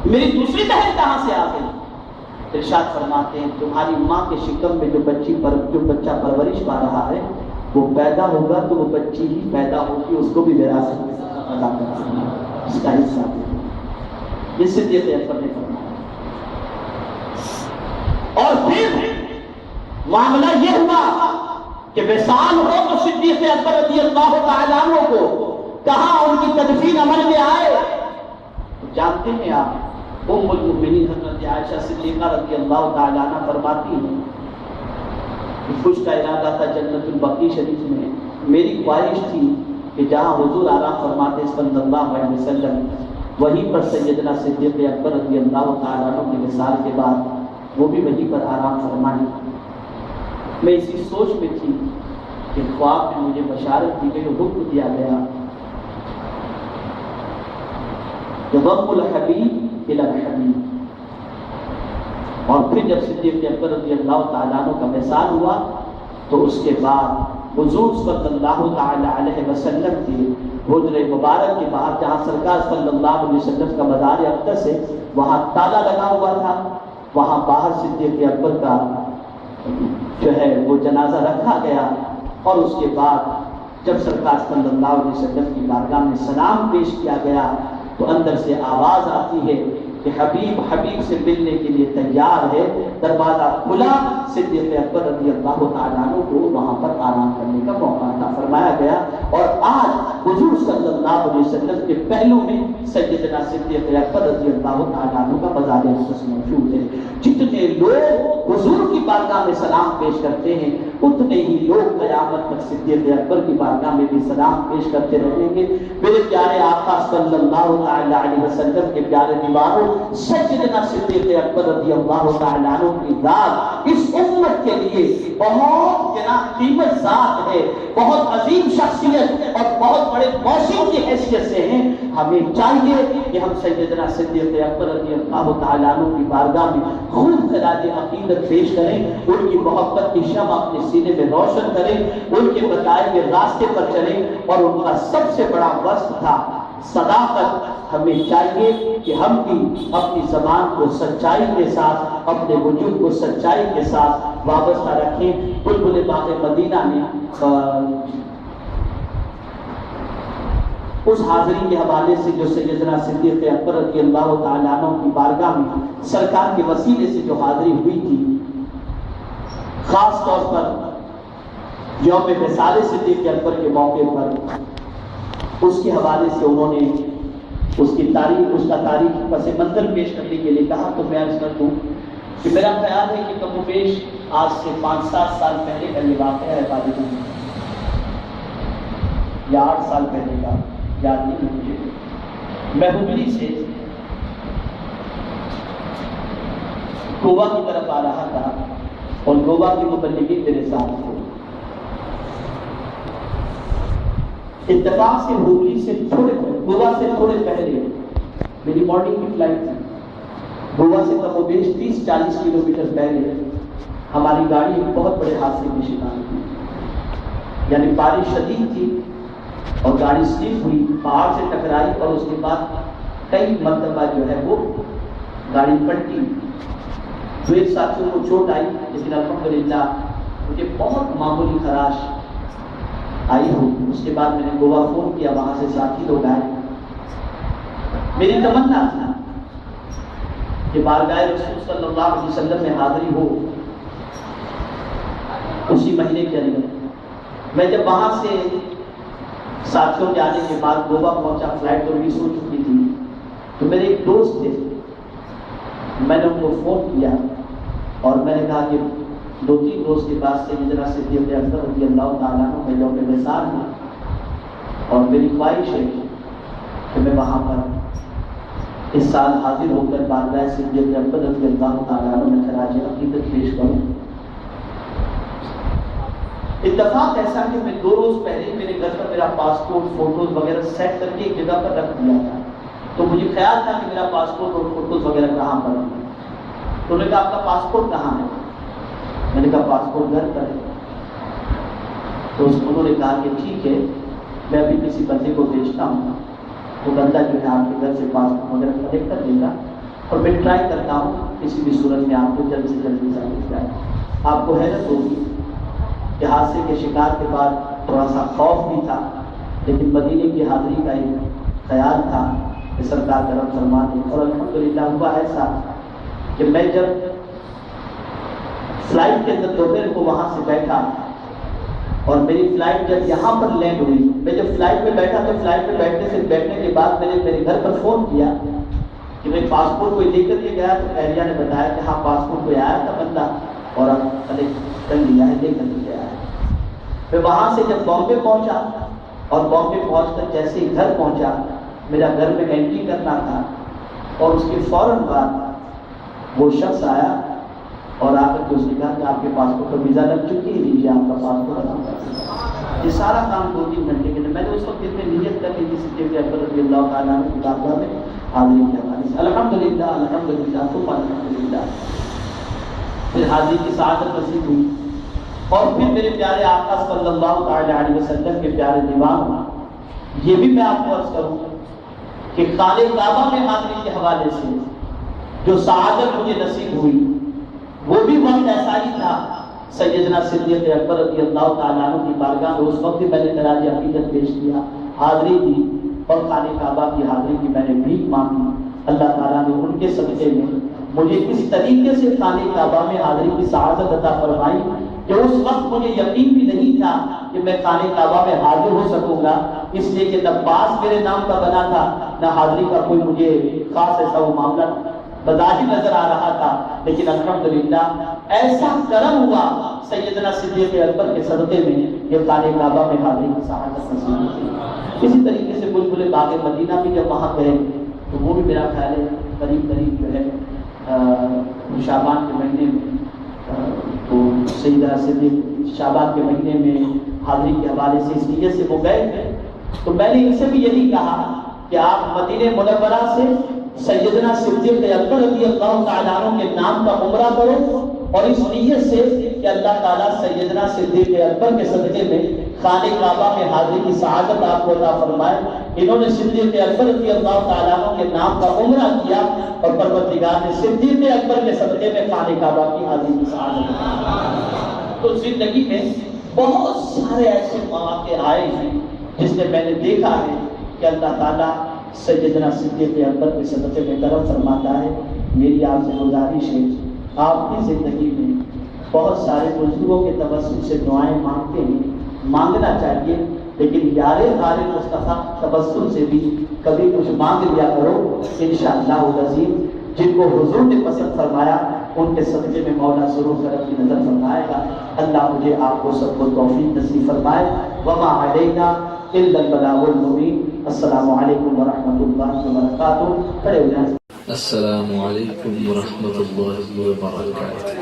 میری دوسری بہن کہاں سے آ گئی؟ ارشاد فرماتے ہیں تمہاری ماں کے شکم میں جو بچہ پرورش پا رہا ہے وہ پیدا ہوگا تو وہ بچی ہی پیدا ہوگی، اس کو بھی وراثت میں ادا کرنا، اس کا حصہ دے، یہ صدیق اکبر نے فرمایا۔ اور پھر معاملہ یہ ہوا کہ وصال ہو تو صدیق اکبر رضی اللہ تعالیٰ عنہ کو کہاں ان کی تدفین عمل میں آئے؟ جانتے ہیں آپ ام المؤمنین حضرت عائشہ صدیقہ رضی اللہ تعالیٰ عنہ فرماتی ہیں کہ خوش کا ارادہ تھا جنت البقیع شریف میں، میری خواہش تھی کہ جہاں حضور آرام فرماتے صلی اللہ علیہ وسلم وہیں پر سیدنا صدیق اکبر رضی اللہ تعالیٰ عنہ کے وصال کے بعد وہ بھی وہیں پر آرام فرمائیں۔ میں اسی سوچ میں تھی کہ خواب میں مجھے بشارت دی گئی، حکم دیا گیا کہ ضم الحبیب الی الحبیب۔ اور پھر جب صدیق اکبر رضی اللہ تعالیٰ عنہ کا وصال ہوا تو اس کے بعد حضور صلی اللہ تعالیٰ علیہ وسلم کے حجرہ مبارک کے باہر جہاں سرکار صلی اللہ علیہ وسلم کا مزار اقدس ہے وہاں تالا لگا ہوا تھا، وہاں باہر صدیق اکبر کا جو ہے وہ جنازہ رکھا گیا، اور اس کے بعد جب سرکار صلی اللہ علیہ وسلم کی بارگاہ میں سلام پیش کیا گیا تو اندر سے آواز آتی ہے کہ حبیب حبیب سے ملنے کے لیے تیار ہے، دروازہ کھلا، صدیق اکبر رضی اللہ تعالیٰ عنہ کو وہاں پر آرام کرنے کا موقع عطا فرمایا گیا۔ اور آج حضور صلی اللہ علیہ وسلم کے پہلو میں سیدنا صدیق اکبر رضی اللہ تعالیٰ عنہ کا مزار اقدس موجود ہے۔ جتنے لوگ حضور کی بارگاہ میں سلام پیش کرتے ہیں اتنے ہی لوگ قیامت تک صدیق اکبر کی بارگاہ میں بھی سلام پیش کرتے رہیں گے۔ میرے پیارے آقا صلی اللہ علیہ وسلم کے پیارے دیواروں، سیدنا صدیق اکبر رضی اللہ تعالیٰ عنہ کی ذات اس امت کے لیے بہت قیمت ذات ہے، بہت عظیم شخصیت اور بہت بڑے موسم کی حیثیت سے ہیں۔ ہمیں چاہیے کہ ہم سیدنا صدیق اکبر رضی اللہ تعالیٰ عنہ کی بارگاہ میں خوب خراج عقیدت پیش کریں، ان کی محبت کی شمع اپنے سینے میں روشن کریں، ان کے بتائے ہوئے راستے پر چلیں، اور ان کا سب سے بڑا وصف تھا صداقت۔ ہمیں چاہیے کہ ہم بھی اپنی زبان کو سچائی کے ساتھ، اپنے وجود کو سچائی کے ساتھ وابستہ رکھیں۔ بلبل باغ مدینہ نے اس حاضری کے حوالے سے جو سیدنا صدیق اکبر رضی اللہ تعالیٰ عنہ کی بارگاہ میں سرکار کے وسیلے سے جو حاضری ہوئی تھی، خاص طور پر یوم وصال صدیق اکبر کے موقع پر اس کے حوالے سے انہوں نے اس کی تاریخ، اس کا تاریخ پس منظر پیش کرنے کے لیے کہا۔ تو میں عرض کر دوں کہ میرا خیال ہے کہ کم و بیش آج سے 5-7 سال پہلے کا یہ واقعہ ہے پاکستان میں، یا 8 سال پہلے کا، یاد نہیں مجھے۔ میں ہبلی سے گوا کی طرف آ رہا تھا اور گوا کے مبلغین میرے ساتھ تھے۔ اتفاق سے ہبلی سے گوا سے تھوڑے پہلے میری مارننگ کی فلائٹ تھی، گوا سے کم و بیش 30-40 کلومیٹر پہلے ہماری گاڑی ایک بہت بڑے حادثے کی شکار تھی، یعنی بارش شدید تھی اور گاڑی سلپ ہوئی، پہاڑ سے ٹکرائی اور اس کے بعد کئی مرتبہ جو ہے وہ گاڑی پلٹی۔ جو ایک ساتھیوں کو چوٹ آئی لیکن الحمدللہ مجھے بہت معمولی خراش آئی ہو۔ اس کے بعد میں نے گوا فون کیا، وہاں سے ساتھی لوگ آئے۔ میری تمنا تھا کہ بارگاہ رسول صلی اللہ علیہ وسلم میں حاضری ہو اسی مہینے کے اندر۔ میں جب وہاں سے ساتھیوں کے آنے کے بعد گوا پہنچا، فلائٹ تو مس ہو چکی تھی، تو میرے ایک دوست تھے، میں نے ان کو فون کیا اور میں نے کہا کہ 2-3 روز کے بعد سیدنا صدیق اکبر رضی اللہ تعالیٰ عنہ کا یوم وصال ہے اور میری خواہش ہے کہ میں وہاں پر اس سال حاضر ہو کر بارگاہ صدیق اکبر رضی اللہ تعالیٰ عنہ میں خراج عقیدت پیش کروں۔ اتفاق ایسا کہ میں 2 روز پہلے میرے گھر پر میرا پاسپورٹ، فوٹوز وغیرہ سیٹ کر کے ایک جگہ پر رکھ دیا تھا، تو مجھے خیال تھا کہ میرا پاسپورٹ اور فوٹوز وغیرہ کہاں پر ہیں۔ تو انہوں نے کہا آپ کا پاسپورٹ کہاں ہے؟ میں نے کہا پاسپورٹ گھر پر ہے۔ تو انہوں نے کہا کہ ٹھیک ہے، میں ابھی کسی بندے کو بھیجتا ہوں، وہ بندہ جو ہے آپ کے گھر سے پاسپورٹ وغیرہ کلیکٹ کر دے گا، اور میں ٹرائی کرتا ہوں کسی بھی صورت میں آپ کو جلد سے جلد ویزا مل جائے۔ آپ کو حیرت ہوگی کہ حادثے کے شکار کے بعد تھوڑا سا خوف بھی تھا، لیکن مدینے کی حاضری کا ایک خیال تھا کہ سرکار کرم فرماتے، اور الحمدللہ ہوا ایسا کہ میں جب فلائٹ کے اندر دوپہر کو وہاں سے بیٹھا اور میری فلائٹ جب یہاں پر لینڈ ہوئی، میں جب فلائٹ میں بیٹھا تو فلائٹ میں بیٹھنے کے بعد میں نے میرے گھر پر فون کیا کہ میں پاسپورٹ کوئی لے کر کے گیا، تو اہلیہ نے بتایا کہ ہاں پاسپورٹ کوئی آیا تھا بندہ اور اب کلیکٹ کر لیا ہے، لے کر کے گیا ہے۔ میں وہاں سے جب بامبے پہنچا اور بامبے پہنچ کر جیسے ہی گھر پہنچا، میرا گھر میں انٹری کرنا تھا، اور اس کے فوراً بعد وہ شخص آیا اور آ کر کے اس نے کہا کہ آپ کے پاسپورٹ پر ویزا لگ چکی ہے، لیجیے آپ کا پاسپورٹ۔ یہ سارا کام 2-3 گھنٹے کے لیے میں نے اس وقت اتنے نیت کر لی جس کے اکبر رضی اللہ تعالیٰ عنہ کی بارگاہ میں حاضری کے حوالے سے الحمدللہ الحمدللہ ثم الحمدللہ پھر حاضری کی سعادت نصیب ہوئی، اور پھر میرے پیارے آقا صلی اللہ تعالیٰ علیہ وسلم کے پیارے دیوان، یہ بھی میں آپ کو عرض کروں کہ خانہ کعبہ میں حاضری کے حوالے سے جو سعادت مجھے نصیب ہوئی، وہ بھی وقت ایسا ہی تھا سیدنا صدیق اکبر رضی اللہ تعالیٰ عنہ کی بارگاہ میں اس وقت بھی میں نے خراج عقیدت پیش کیا، حاضری دی، اور خانہ کعبہ کی حاضری کی میں نے بھیک مانگی۔ اللہ تعالیٰ نے ان کے صدقے میں مجھے اس طریقے سے خانہ کعبہ میں حاضری کی سعادت عطا فرمائی کہ اس وقت مجھے یقین بھی نہیں تھا کہ میں خانہ کعبہ میں حاضر ہو سکوں گا، اس لیے کہ نہ پاس میرے نام کا بنا تھا، نہ حاضری کا کوئی مجھے خاص ایسا وہ معاملہ بظاہر نظر آ رہا تھا، لیکن الحمدللہ ایسا کرم ہوا سیدنا صدیق اکبر کے صدقے میں کہ خانہ کعبہ میں حاضری کی سعادت نصیب ہوئی۔ اسی طریقے سے بلبل باغ مدینہ بھی جب وہاں گئے تو وہ بھی میرا خیال ہے قریب جو ہے شعبان کے مہینے میں، تو سیدنا صدیق شعبان کے مہینے میں حاضری کے حوالے سے اس نیت سے وہ گئے تھے، تو میں نے ان سے بھی یہی کہا کہ آپ مدینہ منورہ سے سیدنا صدیق اکبر رضی اللہ تعالیٰ عنہ کے نام کا عمرہ کرو، اور اس نیت سے کہ اللہ تعالیٰ سیدنا صدیق اکبر کے صدقے میں خانہ کعبہ میں حاضری کی سعادت آپ کو عطا فرمائے۔ انہوں نے صدیق اکبر رضی اللہ تعالیٰ عنہ کے نام کا عمرہ کیا، اور پروردگار نے صدیق اکبر کے صدقے میں خانہ کعبہ کی حاضری کی سعادت۔ تو زندگی میں بہت سارے ایسے مواقع آئے ہیں جس میں نے دیکھا ہے کہ اللہ تعالیٰ سیدنا صدیق اکبر کے صدقے میں کرم فرماتا ہے۔ میری آپ سے گزارش ہے، آپ کی زندگی میں بہت سارے بزرگوں کے توسل سے دعائیں مانگتے ہیں، مانگنا چاہیے، لیکن یار غار مصطفیٰ توسل سے بھی کبھی کچھ مانگ لیا کرو، انشاءاللہ العظیم جن کو حضور نے پسند فرمایا ان کے صدقے میں مولا ضرور کرم کی نظر فرمائے گا۔ اللہ مجھے آپ کو سب کو توفیق نصیب فرمائے۔ وما علینا الا البلاغ المبین۔ السلام علیکم ورحمۃ اللہ وبرکاتہ۔ کھڑے ہو جائیں۔ السلام علیکم ورحمۃ اللہ وبرکاتہ۔